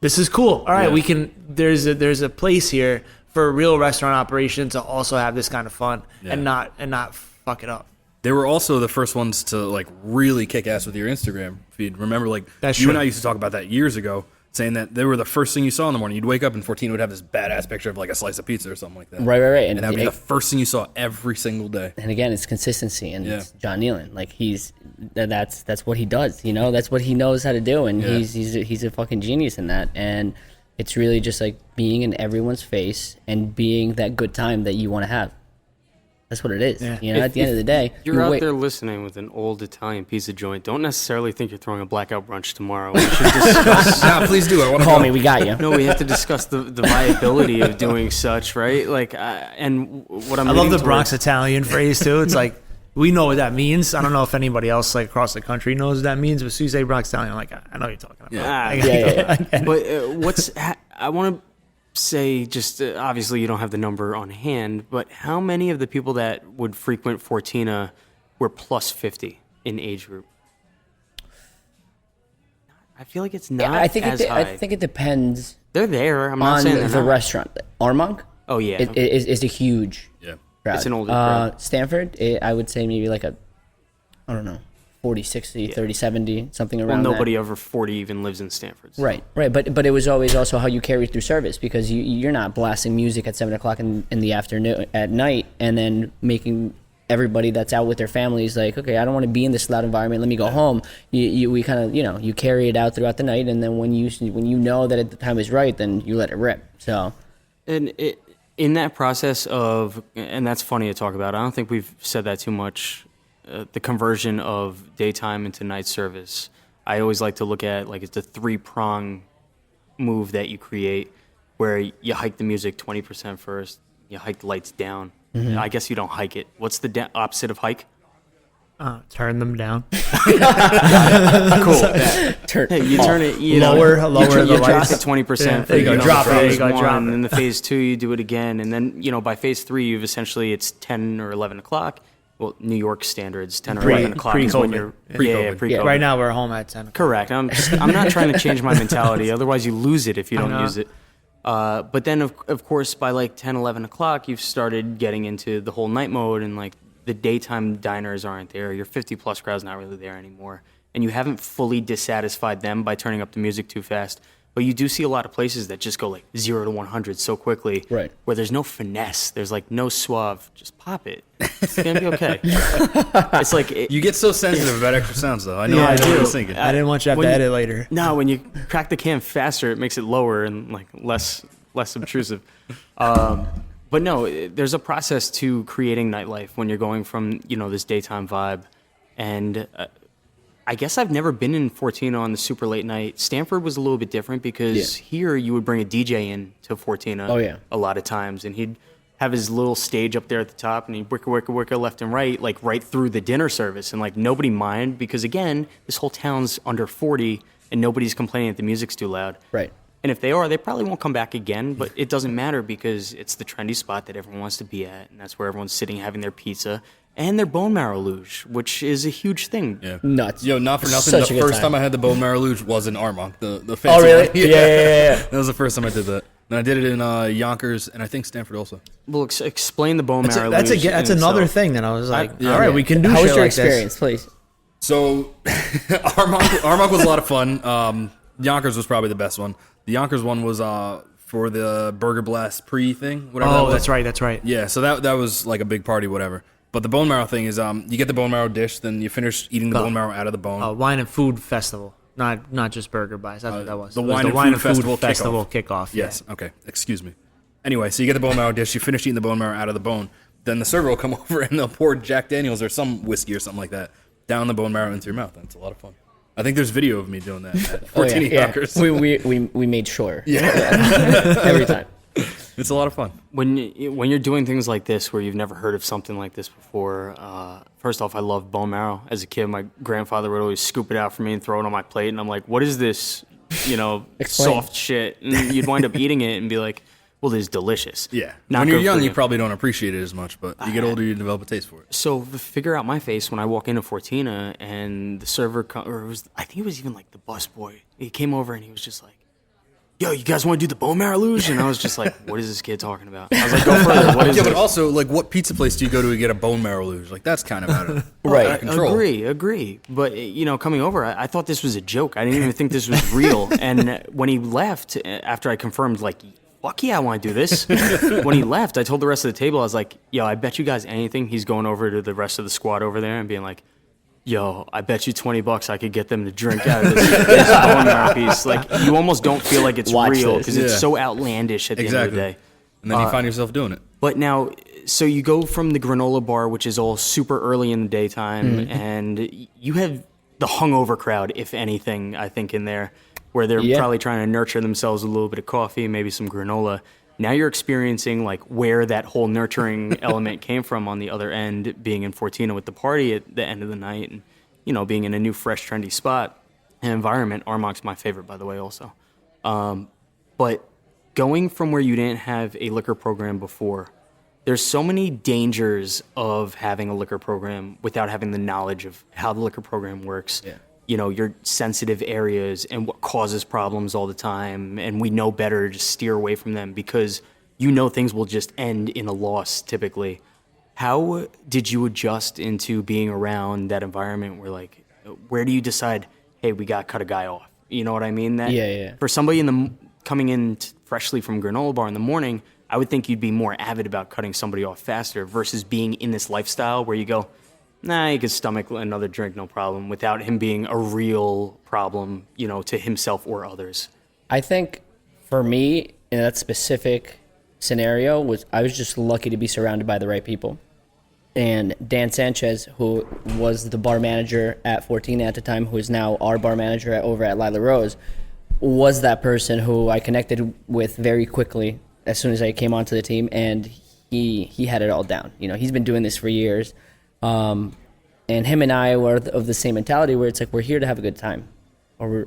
this is cool. All right, we can. There's a place here for a real restaurant operation to also have this kind of fun and not fuck it up. They were also the first ones to really kick ass with your Instagram feed. Remember, That's you true. and I used to talk about that years ago, saying that they were the first thing you saw in the morning. You'd wake up and Fortina would have this badass picture of a slice of pizza or something like that. Right. And that would be the first thing you saw every single day. And again, it's consistency, and it's John Nealon. That's what he does. That's what he knows how to do, and he's a fucking genius in that. And it's really just being in everyone's face and being that good time that you want to have. That's what it is. Yeah. At the end of the day, you're out there listening with an old Italian pizza joint. Don't necessarily think you're throwing a blackout brunch tomorrow. We should discuss. Nah, please do. I want to call me. We got you. No, we have to discuss the viability of doing such, right? And what I'm. I love the Bronx Italian phrase too. It's we know what that means. I don't know if anybody else across the country knows what that means, but as soon as you say Bronx Italian, I'm I know what you're talking about. Yeah. But I want to say, just obviously you don't have the number on hand, but how many of the people that would frequent Fortina were plus 50 in age group? I feel like it's not I think high. I think it depends. They're there. I'm not saying on the restaurant. Armonk. Oh yeah, is a huge. Yeah, crowd. It's an older crowd. Stanford, I would say maybe I don't know, 40, 60, 30, 70, something around that. Nobody over 40 even lives in Stanford. So. Right. But it was always also how you carry through service, because you're not blasting music at 7 o'clock in the afternoon at night and then making everybody that's out with their families okay, I don't want to be in this loud environment. Let me go home. We kind of you carry it out throughout the night, and then when you know that the time is right, then you let it rip. So, and in that process of, and that's funny to talk about. I don't think we've said that too much. The conversion of daytime into night service. I always like to look at it's a 3-prong move that you create, where you hike the music 20% first, you hike the lights down. Mm-hmm. I guess you don't hike it. What's the opposite of hike? Turn them down. Cool. Hey, you turn it. Lower the you lights. Drop it 20%. Yeah, For, there you go. Drop it. Phase Drop one, it. and then the phase 2, you do it again, and then by phase 3, you've essentially it's 10 or 11 o'clock. well, New York standards, 10 or 11 o'clock is when you're Pre-COVID. pre-COVID. Right now we're home at 10 o'clock. Correct. I'm not trying to change my mentality. Otherwise, you lose it if you don't use it. But then, of course, by like 10, 11 o'clock, you've started getting into the whole night mode, and like the daytime diners aren't there. Your 50-plus crowd's not really there anymore. And you haven't fully dissatisfied them by turning up the music too fast. But you do see a lot of places that just go like 0 to 100 so quickly, Right. where there's no finesse. There's like no suave. Just pop it. It's going to be okay. It's like... You get so sensitive about extra sounds, though. I know. Yeah, I what do. I was thinking. I didn't want you to have to edit later. No, when you crack the can faster, it makes it lower and like less obtrusive. But no, there's a process to creating nightlife when you're going from, this daytime vibe. And I guess I've never been in Fortina on the super late night. Stanford was a little bit different because here you would bring a DJ in to Fortina a lot of times, and he'd have his little stage up there at the top, and he'd wicka left and right, like right through the dinner service, and like nobody mind because again, this whole town's under 40, and nobody's complaining that the music's too loud. Right. And if they are, they probably won't come back again, but it doesn't matter because it's the trendy spot that everyone wants to be at, and that's where everyone's sitting having their pizza and their bone marrow luge, which is a huge thing. Yeah. Nuts. Yo, not for nothing. Such a The good first time I had the bone marrow luge was in Armonk, the fancy Oh, really? one. Yeah. That was the first time I did that. And I did it in Yonkers and I think Stanford also. Well, explain the bone marrow That's luge. that's in another itself. thing that I was like, Yeah. all right, we can do How shit was your like experience, please? So Armonk was a lot of fun. Yonkers was probably the best one. The Yonkers one was for the Burger Blast pre thing, whatever. This. that Oh, was. that's right. Yeah, so that was like a big party, whatever. But the bone marrow thing is, you get the bone marrow dish, then you finish eating the bone marrow out of the bone. Wine and Food Festival, not just Burger Blast. That's what that was. The It was Wine and Food Festival kickoff. Yes. Okay. Excuse me. Anyway, so you get the bone marrow dish. You finish eating the bone marrow out of the bone. Then the server will come over and they'll pour Jack Daniels or some whiskey or something like that down the bone marrow into your mouth. That's a lot of fun. I think there's video of me doing that at 14 Yonkers. We made sure. Yeah. Every time. It's a lot of fun. When you're doing things like this where you've never heard of something like this before, first off, I love bone marrow. As a kid, my grandfather would always scoop it out for me and throw it on my plate, and I'm like, what is this, soft shit? And you'd wind up eating it and be like, well, this is delicious. Yeah. Not When you're good young, for you probably don't appreciate it as much, but you get older, you develop a taste for it. So figure out my face when I walk into Fortina and the server, I think it was even like the busboy. He came over and he was just like, yo, you guys want to do the bone marrow luge? And I was just like, what is this kid talking about? I was like, go further. What is Yeah, this? but also, like, what pizza place do you go to get a bone marrow luge? Like, that's kind of out of control. Agree. But, coming over, I thought this was a joke. I didn't even think this was real. And when he left, after I confirmed, like, fuck yeah, I want to do this. When he left, I told the rest of the table, I was like, yo, I bet you guys anything he's going over to the rest of the squad over there and being like, yo, I bet you $20 I could get them to drink out of this bone marrow piece. Like, you almost don't feel like it's Watch real this. because it's so outlandish at the end of the day. And then you find yourself doing it. But now, so you go from the granola bar, which is all super early in the daytime, and you have the hungover crowd, if anything, I think, in there, where they're probably trying to nurture themselves with a little bit of coffee, maybe some granola. Now you're experiencing like where that whole nurturing element came from on the other end, being in Fortina with the party at the end of the night, and being in a new, fresh, trendy spot and environment. Armonk's my favorite, by the way, also. But going from where you didn't have a liquor program before, there's so many dangers of having a liquor program without having the knowledge of how the liquor program works. Yeah. Your sensitive areas and what causes problems all the time, and we know better to just steer away from them because things will just end in a loss typically. How did you adjust into being around that environment where do you decide, hey, we got to cut a guy off? You know what I mean? For somebody coming in freshly from granola bar in the morning, I would think you'd be more avid about cutting somebody off faster versus being in this lifestyle where you go, nah, he could stomach another drink, no problem, without him being a real problem, to himself or others. I think for me, in that specific scenario, I was just lucky to be surrounded by the right people. And Dan Sanchez, who was the bar manager at 14 at the time, who is now our bar manager over at Lila Rose, was that person who I connected with very quickly as soon as I came onto the team, and he had it all down. He's been doing this for years. And him and I were of the same mentality where it's like, we're here to have a good time or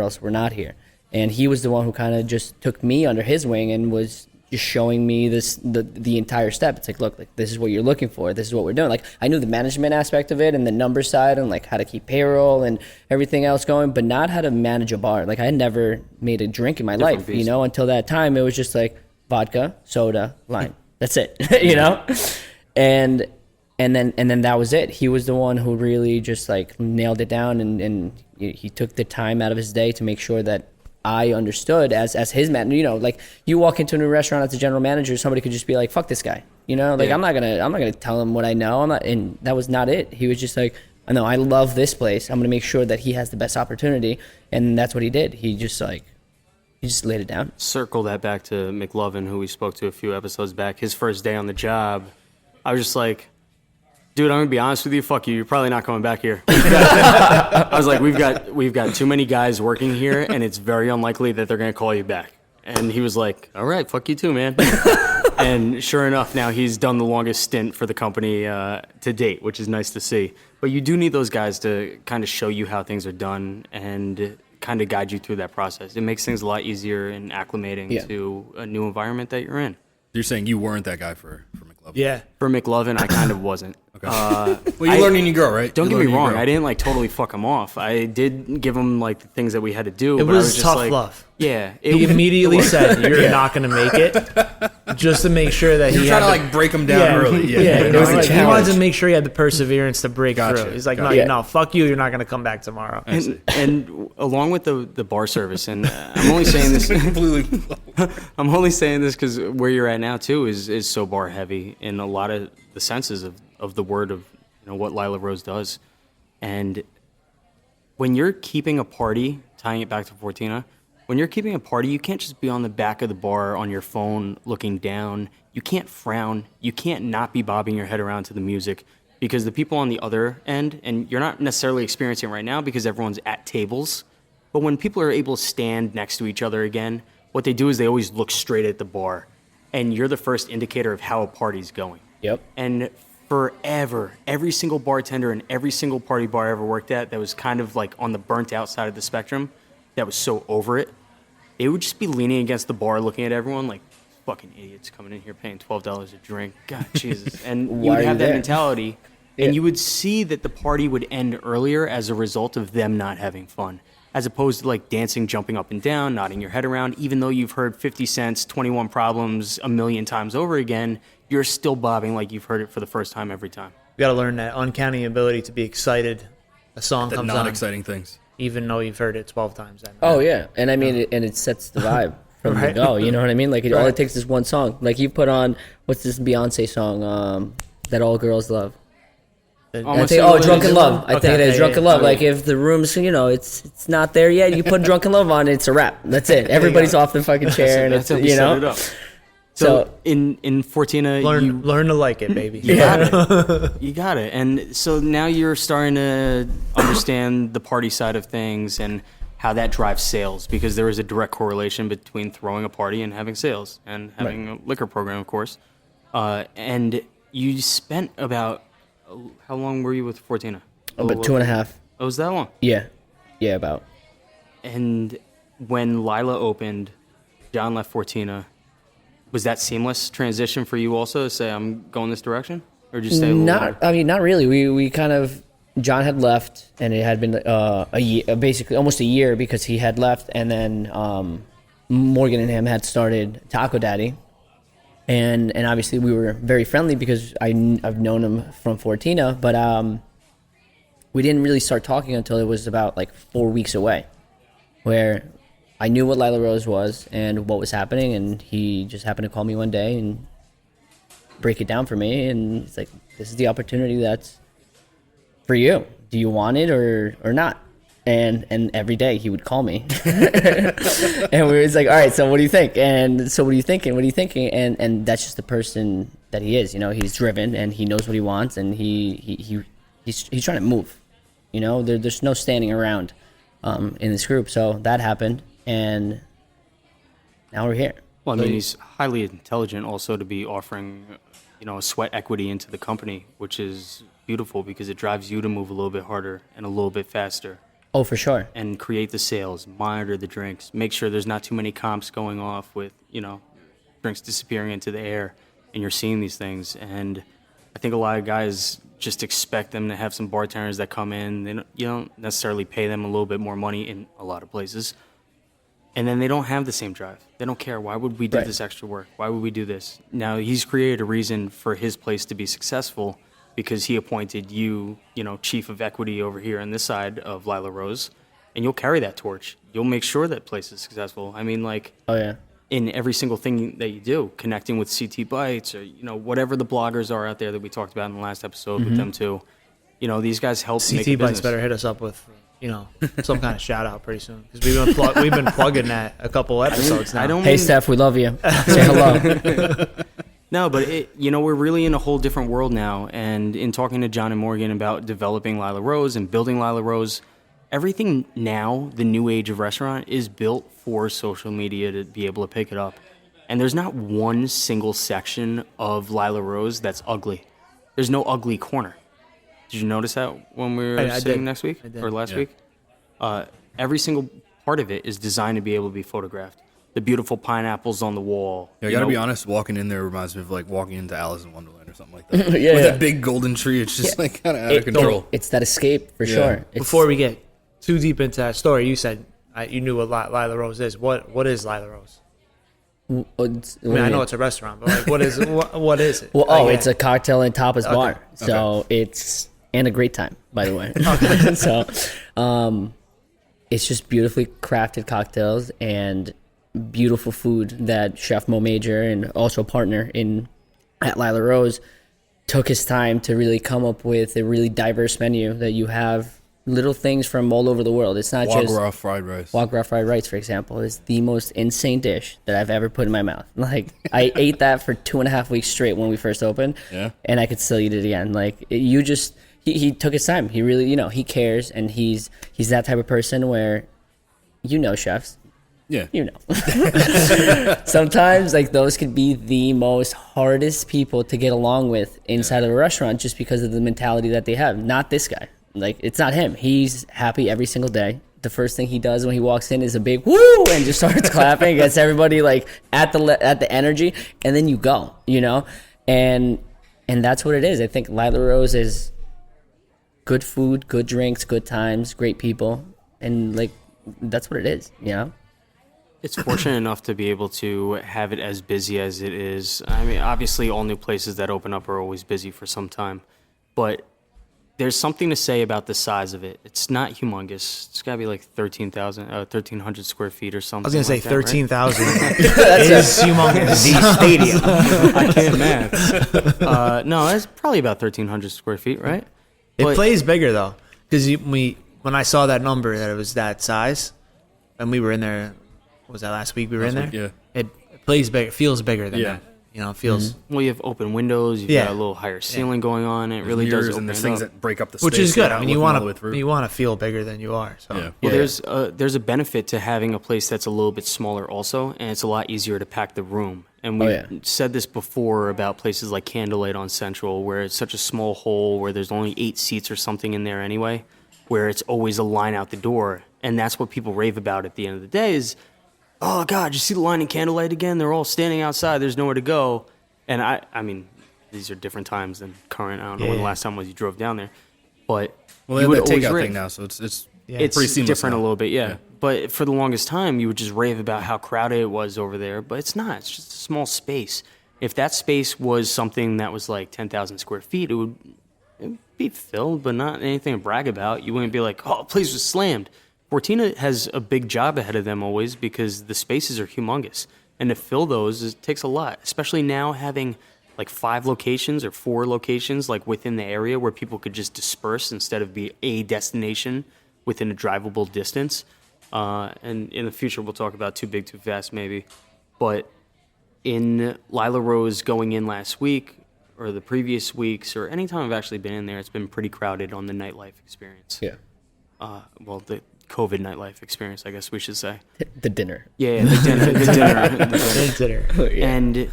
else we're not here. And he was the one who kind of just took me under his wing and was just showing me the entire step. It's like, look, like this is what you're looking for. This is what we're doing. Like I knew the management aspect of it and the number side and like how to keep payroll and everything else going, but not how to manage a bar. Like I had never made a drink in my life, you know, until that time. It was just like vodka, soda, lime. That's it, you know? And then that was it. He was the one who really just like nailed it down and he took the time out of his day to make sure that I understood as his man. You know, like you walk into a new restaurant as a general manager, somebody could just be like, "Fuck this guy," you know. Like I'm not gonna tell him what I know. I'm not, and that was not it. He was just like, "I know I love this place. I'm gonna make sure that he has the best opportunity," and that's what he did. He just laid it down. Circle that back to McLovin, who we spoke to a few episodes back. His first day on the job, I was just like, dude, I'm gonna be honest with you. Fuck you. You're probably not coming back here. I was like, we've got too many guys working here, and it's very unlikely that they're gonna call you back. And he was like, all right, fuck you too, man. And sure enough, now he's done the longest stint for the company to date, which is nice to see. But you do need those guys to kind of show you how things are done and kind of guide you through that process. It makes things a lot easier in acclimating to a new environment that you're in. You're saying you weren't that guy for McLovin? Yeah. For McLovin, I kind of wasn't. Okay. Well, you learn and you grow, right? Don't get me wrong. I didn't like totally fuck him off. I did give him like the things that we had to do. It but was I just tough like, love. Yeah. He immediately said, "You're not going to make it," just to make sure that You're trying to like break him down early. Yeah. It was a He challenge. wanted to make sure he had the perseverance to break through. He's like, no, fuck you. You're not going to come back tomorrow. And along with the bar service, and I'm only saying this. I'm only saying this because where you're at now too is so bar heavy in a lot of the senses of the word of what Lila Rose does. And when you're keeping a party, tying it back to Fortina, when you're keeping a party, you can't just be on the back of the bar on your phone looking down. You can't frown. You can't not be bobbing your head around to the music, because the people on the other end, and you're not necessarily experiencing it right now because everyone's at tables, but when people are able to stand next to each other again, what they do is they always look straight at the bar, and you're the first indicator of how a party's going. Yep. And forever, every single bartender in every single party bar I ever worked at that was kind of like on the burnt out side of the spectrum, that was so over it, they would just be leaning against the bar looking at everyone like, fucking idiots coming in here paying $12 a drink. God, Jesus. And you would have that mentality, and you would see that the party would end earlier as a result of them not having fun, as opposed to like dancing, jumping up and down, nodding your head around. Even though you've heard 50 Cent's 21 Problems a million times over again, you're still bobbing like you've heard it for the first time every time. You got to learn that uncanny ability to be excited. A song comes on. Non-exciting things. Even though you've heard it 12 times. Oh, yeah. And I mean, it sets the vibe from the go. You know what I mean? Like, all it takes is one song. Like, you put on, what's this Beyonce song that all girls love? I think, Drunken Love. I think it is Drunken Love. Like, if the room's, it's not there yet, you put Drunken Love on, it's a wrap. That's it. Everybody's off the fucking chair, and it's, Set it up. So in Fortina, learn to like it, baby. You got it. You got it. And so now you're starting to understand the party side of things and how that drives sales, because there is a direct correlation between throwing a party and having sales and having a liquor program, of course. And you spent about, how long were you with Fortina? About 2.5. Oh, was that long? Yeah, about. And when Lila opened, John left Fortina. Was that seamless transition for you also to say, I'm going this direction? Or did you stay a little longer? I mean, not really. We kind of, John had left, and it had been a year, basically almost a year, because he had left, and then Morgan and him had started Taco Daddy. And obviously we were very friendly because I've known him from Fortina, but we didn't really start talking until it was about like 4 weeks away, where I knew what Lila Rose was and what was happening, and he just happened to call me one day and break it down for me, and he's like, this is the opportunity that's for you. Do you want it or not? And every day he would call me. And we was like, all right, so what do you think? And so what are you thinking? What are you thinking? And that's just the person that he is. He's driven, and he knows what he wants, and he's trying to move. There's no standing around in this group. So that happened, and now we're here. Well, I mean, he's highly intelligent also to be offering, a sweat equity into the company, which is beautiful because it drives you to move a little bit harder and a little bit faster. Oh, for sure. And create the sales, monitor the drinks, make sure there's not too many comps going off with, drinks disappearing into the air, and you're seeing these things. And I think a lot of guys just expect them to have some bartenders that come in. You don't necessarily pay them a little bit more money in a lot of places. And then they don't have the same drive. They don't care. Why would we do this extra work? Why would we do this? Now, he's created a reason for his place to be successful because he appointed you, chief of equity over here on this side of Lila Rose, and you'll carry that torch. You'll make sure that place is successful. I mean, in every single thing that you do, connecting with CT Bites or, whatever the bloggers are out there that we talked about in the last episode with them too. These guys help make a CT Bites business. better hit us up with, some kind of shout out pretty soon because we've been plugging that a couple episodes now. Hey, Steph, we love you. Say hello. No, but we're really in a whole different world now. And in talking to John and Morgan about developing Lila Rose and building Lila Rose, everything now, the new age of restaurant, is built for social media to be able to pick it up. And there's not one single section of Lila Rose that's ugly. There's no ugly corner. Did you notice that when we were sitting next week or last week? Every single part of it is designed to be able to be photographed. The beautiful pineapples on the wall. Yeah, I gotta be honest, walking in there reminds me of like walking into Alice in Wonderland or something like that. Yeah, With yeah. that big golden tree, it's just like kind of out of control. It's that escape for sure. Before we get too deep into that story, you said you knew what Lila Rose is. What is Lila Rose? I know it's a restaurant, but like, what is it? Well, it's a cocktail and tapas bar. So it's and a great time, by the way. So, it's just beautifully crafted cocktails and beautiful food that Chef Mo Major and also partner at Lila Rose took his time to really come up with a really diverse menu that you have little things from all over the world. It's not just Foie gras fried rice. Foie gras fried rice, for example, is the most insane dish that I've ever put in my mouth. Like, I ate that for 2.5 weeks straight when we first opened, and I could still eat it again. Like, he took his time. He really, he cares, and he's that type of person where, chefs. Yeah. Sometimes, like, those could be the most hardest people to get along with inside of a restaurant just because of the mentality that they have. Not this guy. Like, it's not him. He's happy every single day. The first thing he does when he walks in is a big woo and just starts clapping, gets everybody like at the energy, and then you go, and that's what it is. I think Lila Rose is good food, good drinks, good times, great people, and like that's what it is, It's fortunate enough to be able to have it as busy as it is. I mean, obviously, all new places that open up are always busy for some time, but there's something to say about the size of it. It's not humongous. It's got to be like 1,300 square feet or something. I was going to say like that, 13,000 is humongous. The stadium. I can't math. No, it's probably about 1,300 square feet, right? It plays bigger, though, because when I saw that number, that it was that size, and we were in there, was that last week we were in there? Yeah. It plays bigger, feels bigger than that. It feels... Well, you have open windows. You've got a little higher ceiling going on. It really does open and there's it things up. that break up the space. Which is good. I mean, you want to to feel bigger than you are. So. Yeah. Well, there's a benefit to having a place that's a little bit smaller also, and it's a lot easier to pack the room. And we said this before about places like Candlelight on Central, where it's such a small hole, where there's only 8 seats or something in there anyway, where it's always a line out the door. And that's what people rave about at the end of the day is, oh, God, you see the line in Candlelight again? They're all standing outside. There's nowhere to go. And I mean, these are different times than current. I don't know when the last time was you drove down there. But Well, you they would have that always takeout rave. thing now, so it's It's seamless different now. a little bit, yeah. But for the longest time, you would just rave about how crowded it was over there. But it's not. It's just a small space. If that space was something that was like 10,000 square feet, it would be filled, but not anything to brag about. You wouldn't be like, oh, the place was slammed. Fortina has a big job ahead of them always because the spaces are humongous. And to fill those, it takes a lot, especially now having like 5 locations or 4 locations like within the area where people could just disperse instead of be a destination within a drivable distance. And in the future, we'll talk about Too Big, Too Fast maybe. But in Lila Rose going in last week or the previous weeks or any time I've actually been in there, it's been pretty crowded on the nightlife experience. Yeah. Well, the COVID nightlife experience, I guess we should say. The dinner. Yeah, the dinner. The dinner. And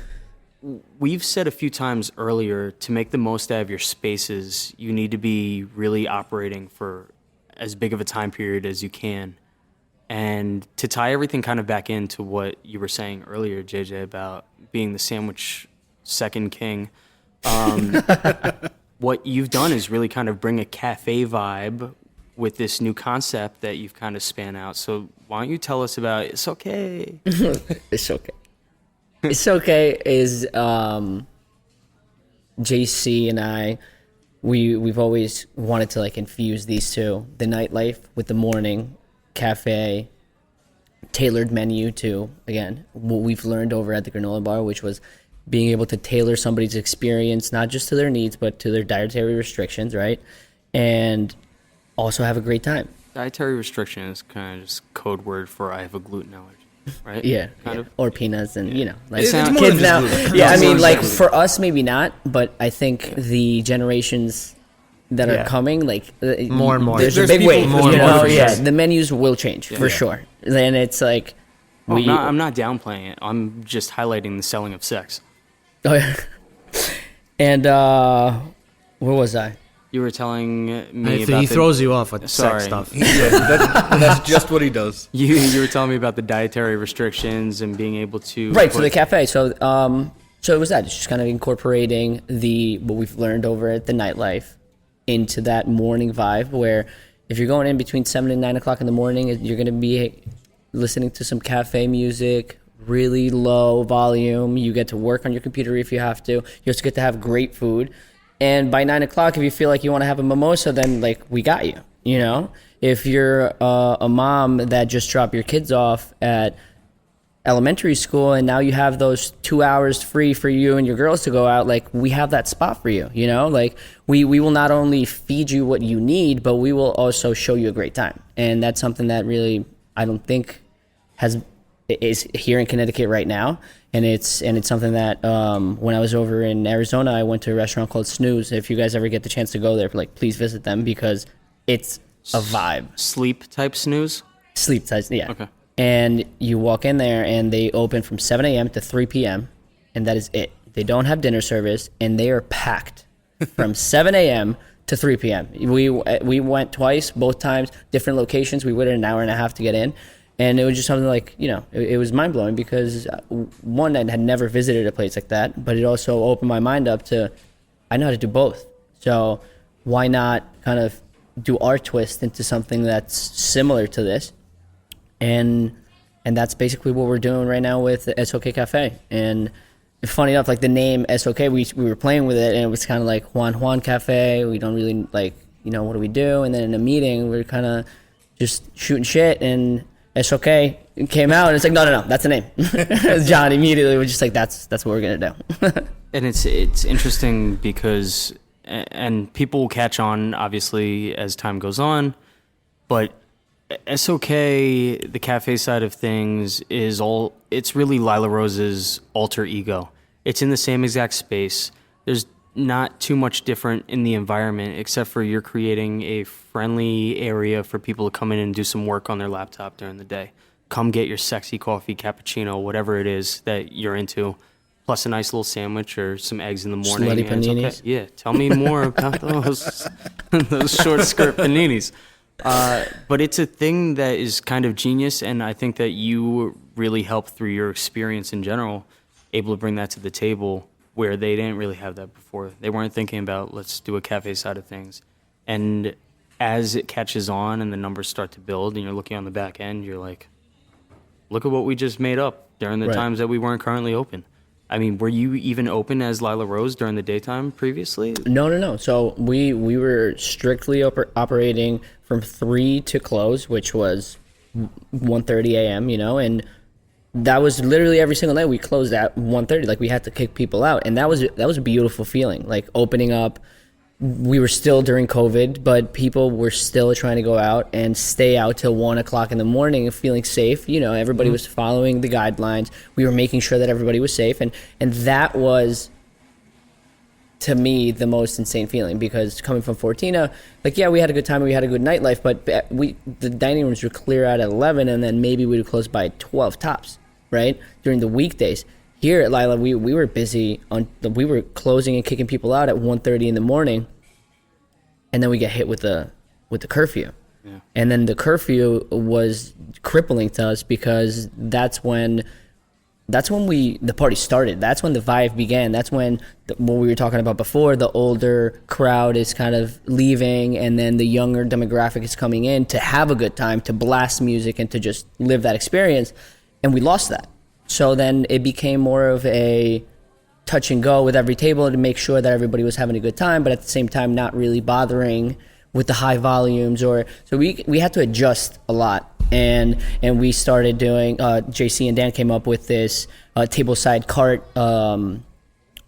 we've said a few times earlier, to make the most out of your spaces, you need to be really operating for as big of a time period as you can. And to tie everything kind of back into what you were saying earlier, JJ, about being the sandwich second king, what you've done is really kind of bring a cafe vibe with this new concept that you've kind of span out. So why don't you tell us about It's Okay? It's okay. It's okay is JC and I, we've always wanted to like infuse these two, the nightlife with the morning cafe, tailored menu to, again, what we've learned over at the granola bar, which was being able to tailor somebody's experience, not just to their needs, but to their dietary restrictions, right? And also have a great time. Dietary restriction is kind of just code word for I have a gluten allergy, right? Yeah, Kind of. or peanuts, and you know, like It's more than kids just now. gluten. Yeah, I It's more mean, than like just for us, maybe not, but I think the generations that are Yeah. coming, like More and more. There's a There's big people- wave. more and You more know, for yeah, sure. the menus will change for sure. And it's like Oh, I'm not downplaying it. I'm just highlighting the selling of sex. Oh, yeah. And where was I? You were telling me about He throws you off with Sorry. sex stuff. That's just what he does. You were telling me about the dietary restrictions and being able to Right, so put- the cafe. So so it was that. It's just kind of incorporating what we've learned over at the nightlife into that morning vibe where if you're going in between 7 and 9 o'clock in the morning, you're going to be listening to some cafe music, really low volume. You get to work on your computer if you have to. You also get to have great food. And by 9 o'clock, if you feel like you want to have a mimosa, then like we got you, you know? If you're a mom that just dropped your kids off at elementary school and now you have those 2 hours free for you and your girls to go out, like we have that spot for you, you know? Like we will not only feed you what you need, but we will also show you a great time. And that's something that really I don't think is here in Connecticut right now. And it's something that when I was over in Arizona, I went to a restaurant called Snooze. If you guys ever get the chance to go there, like please visit them because it's a vibe. sleep type snooze. Sleep size, yeah. Okay. And you walk in there and they open from 7 a.m. to 3 p.m. and that is it. They don't have dinner service and they are packed from 7 a.m. to 3 p.m. We went twice, both times, different locations. We waited an hour and a half to get in. And it was just something like, you know, it was mind blowing because one, I had never visited a place like that, but it also opened my mind up to, I know how to do both. So why not kind of do our twist into something that's similar to this? And that's basically what we're doing right now with the SOK Cafe. And funny enough, like the name SOK, we were playing with it and it was kind of like Juan Cafe. We don't really like, you know, what do we do? And then in a meeting, we were kind of just shooting shit and SOK came out and it's like, no, that's the name. John immediately was just like, that's what we're going to do. And it's interesting because, and people will catch on obviously as time goes on, but SOK, the cafe side of things it's really Lila Rose's alter ego. It's in the same exact space. There's not too much different in the environment except for you're creating a friendly area for people to come in and do some work on their laptop during the day. Come get your sexy coffee, cappuccino, whatever it is that you're into, plus a nice little sandwich or some eggs in the morning. Slutty and it's paninis. okay. Yeah, tell me more about those short skirt paninis. But it's a thing that is kind of genius, and I think that you really helped through your experience in general, able to bring that to the table where they didn't really have that before. They weren't thinking about, let's do a cafe side of things. And as it catches on and the numbers start to build and you're looking on the back end, you're like, look at what we just made up during the Right. times that we weren't currently open. I mean, were you even open as Lila Rose during the daytime previously? No. So we were strictly operating from 3 to close, which was 1:30 a.m., you know, and that was literally every single night we closed at 1:30. Like we had to kick people out. And that was a beautiful feeling, like opening up. We were still during COVID, but people were still trying to go out and stay out till 1 o'clock in the morning and feeling safe. You know, everybody was following the guidelines. We were making sure that everybody was safe. And that was, to me, the most insane feeling because coming from Fortina, like, yeah, we had a good time. We had a good nightlife, but the dining rooms were clear out at 11 and then maybe we would close by 12 tops, right? During the weekdays. Here at Lila, we were busy we were closing and kicking people out at 1:30 in the morning, and then we get hit with the curfew. And then the curfew was crippling to us because that's when the party started. That's when the vibe began. That's when what we were talking about before, the older crowd is kind of leaving, and then the younger demographic is coming in to have a good time, to blast music, and to just live that experience. And we lost that. So then it became more of a touch and go with every table to make sure that everybody was having a good time, but at the same time not really bothering with the high volumes. So we had to adjust a lot. And we started doing, JC and Dan came up with this tableside cart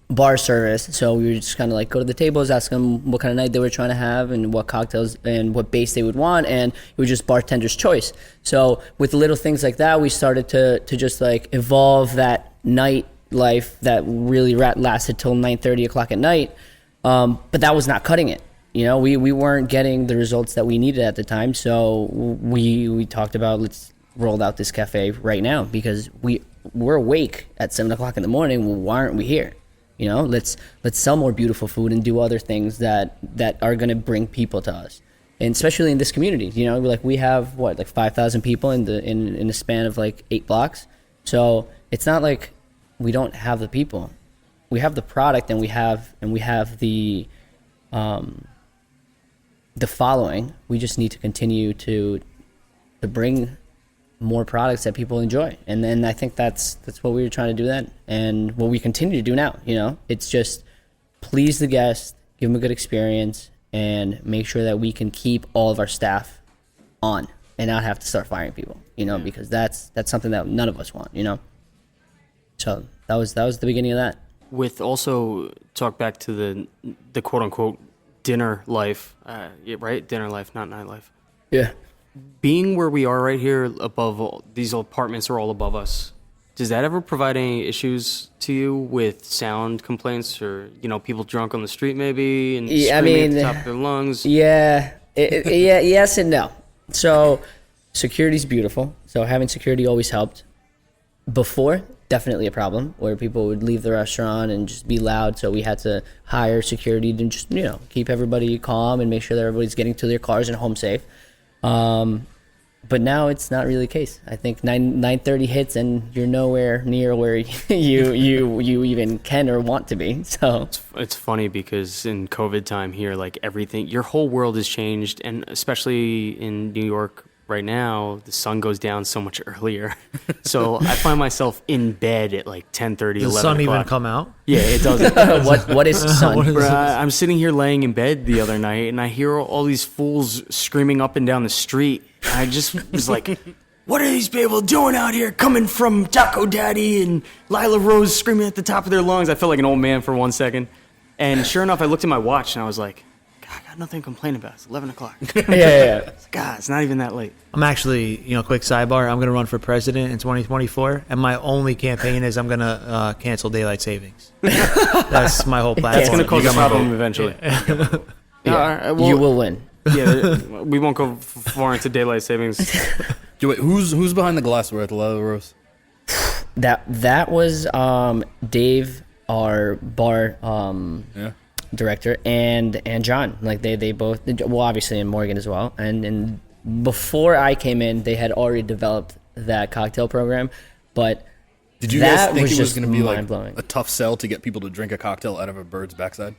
bar service. So we would just kind of like go to the tables, ask them what kind of night they were trying to have and what cocktails and what base they would want, and it was just bartender's choice. So with little things like that, we started to just like evolve that night life that really lasted till 9:30 o'clock at night. But that was not cutting it. You know, we weren't getting the results that we needed at the time, so we talked about, let's roll out this cafe right now because we're awake at 7 o'clock in the morning. Well, why aren't we here? You know, let's sell more beautiful food and do other things that are going to bring people to us, and especially in this community. You know, like we have like 5,000 people in the span of like 8 blocks, so it's not like we don't have the people. We have the product, and we have the following. We just need to continue to bring more products that people enjoy, and then I think that's what we were trying to do then, and what we continue to do now. You know, it's just please the guest, give them a good experience, and make sure that we can keep all of our staff on and not have to start firing people. You know, because that's something that none of us want. You know, so that was the beginning of that. With also talk back to the quote unquote dinner life, right? Dinner life, not nightlife. Yeah. Being where we are right here above these apartments are all above us. Does that ever provide any issues to you with sound complaints or, you know, people drunk on the street maybe and screaming at the top of their lungs? Yeah. Yes and no. So security's beautiful. So having security always helped. Before, definitely a problem where people would leave the restaurant and just be loud. So we had to hire security to just, you know, keep everybody calm and make sure that everybody's getting to their cars and home safe. But now it's not really the case. I think 9:30 hits and you're nowhere near where you even can or want to be. So it's funny because in COVID time here, like everything, your whole world has changed, and especially in New York right now, the sun goes down so much earlier. So I find myself in bed at like 10:30, 11 Does the sun o'clock. even come out? Yeah, it doesn't. what is sun? I'm sitting here laying in bed the other night, and I hear all these fools screaming up and down the street. I just was like, what are these people doing out here coming from Taco Daddy and Lila Rose screaming at the top of their lungs? I felt like an old man for 1 second. And sure enough, I looked at my watch, and I was like, God, I got nothing to complain about. It's 11 o'clock. Yeah. God, it's not even that late. I'm actually, quick sidebar, I'm going to run for president in 2024, and my only campaign is I'm going to cancel daylight savings. That's my whole platform. It's going to cause a problem eventually. You will win. Yeah, we won't go far into daylight savings. Wait, who's behind the glassware at the Lila Rose? That was Dave, our bar director, and John. Like they both, well, obviously, and Morgan as well. And before I came in, they had already developed that cocktail program. But did you guys think it was just going to be like mind-blowing. a tough sell to get people to drink a cocktail out of a bird's backside?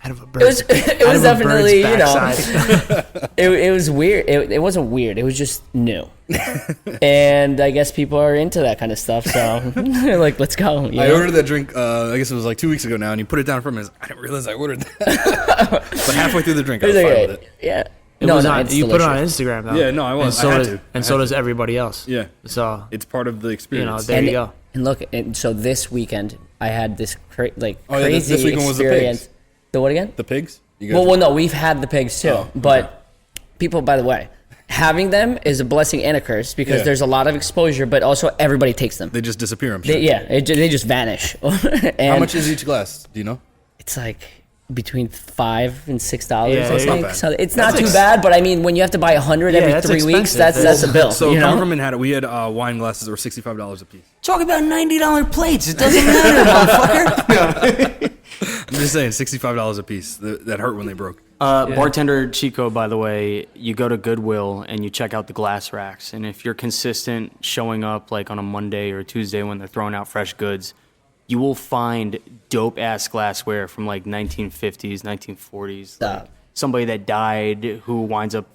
Out of a bird. It was definitely, it was weird. It wasn't weird. It was just new. And I guess people are into that kind of stuff. So like, let's go. I ordered that drink, I guess it was like 2 weeks ago now, and you put it down for me. I didn't realize I ordered that. But halfway through the drink, I was fine with it. Yeah. It's you put it on Instagram, though. Yeah, no, I was. And so does everybody else. Yeah. So, it's part of the experience. there you go. And look, so this weekend, I had this crazy this weekend was the experience. pigs. The what again? The pigs? Well, no, we've had the pigs too. But people, by the way, having them is a blessing and a curse because there's a lot of exposure, but also everybody takes them. They just disappear, I'm sure. They just vanish. And how much is each glass? Do you know? It's like between $5 and $6. Yeah, I it's not think. bad. So it's not too bad, but I mean, when you have to buy 100 every 3 weeks, that's a bill. So you know? Government had it. We had wine glasses that were $65 a piece. Talk about $90 plates. It doesn't matter, motherfucker. I'm just saying, $65 a piece. That hurt when they broke. Bartender Chico, by the way, you go to Goodwill and you check out the glass racks. And if you're consistent showing up like on a Monday or a Tuesday when they're throwing out fresh goods, you will find dope-ass glassware from like 1950s, 1940s. Like somebody that died who winds up,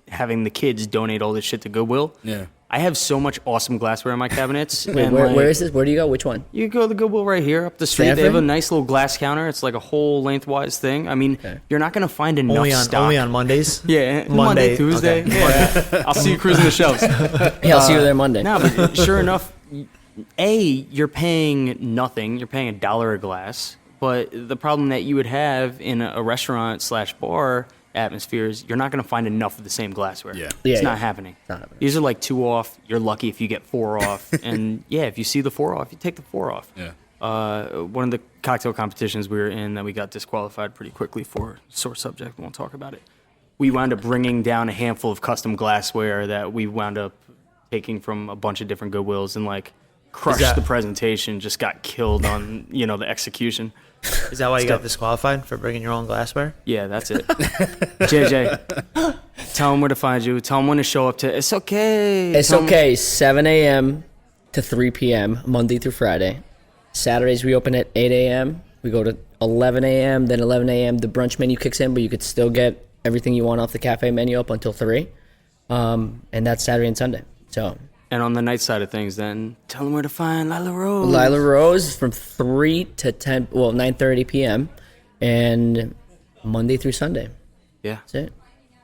having the kids donate all this shit to Goodwill. Yeah. I have so much awesome glassware in my cabinets. Wait, and where is this? Where do you go? Which one? You go to the Goodwill right here up the street. Stanford? They have a nice little glass counter. It's like a whole lengthwise thing. I mean, you're not going to find enough stock. Only on Mondays? Yeah, Monday, Tuesday. okay. Yeah. I'll see you cruising the shelves. Yeah, I'll see you there Monday. No, but sure enough, you're paying nothing. You're paying $1 a glass. But the problem that you would have in a restaurant/bar atmosphere is you're not going to find enough of the same glassware. It's not happening. These are like 2 off. You're lucky if you get 4 off. And if you see the 4 off, you take the 4 off. Yeah. One of the cocktail competitions we were in that we got disqualified pretty quickly for, sore subject, we won't talk about it. We wound up bringing down a handful of custom glassware that we wound up taking from a bunch of different Goodwills and like crushed the presentation, just got killed on, the execution. Is that why you got disqualified for bringing your own glassware? Yeah, that's it. JJ, tell them where to find you. Tell them when to show up to. It's okay. It's okay. 7 a.m. to 3 p.m. Monday through Friday. Saturdays we open at 8 a.m. We go to 11 a.m. Then 11 a.m. the brunch menu kicks in, but you could still get everything you want off the cafe menu up until 3. And that's Saturday and Sunday. So. And on the night side of things, then, tell them where to find Lila Rose. Lila Rose from 3 to 9:30 p.m. and Monday through Sunday. Yeah. That's it.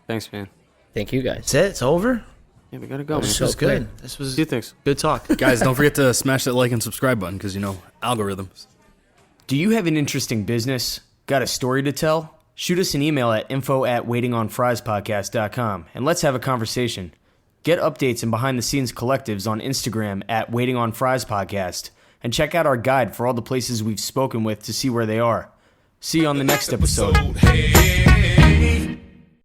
Thanks, man. Thank you, guys. That's it? It's over? Yeah, we got to go. This was good. This was good talk. Guys, don't forget to smash that like and subscribe button because, algorithms. Do you have an interesting business? Got a story to tell? Shoot us an email at info@waitingonfriespodcast.com and let's have a conversation. Get updates and behind-the-scenes collectives on Instagram at Waiting on Fries Podcast. And check out our guide for all the places we've spoken with to see where they are. See you on the next episode.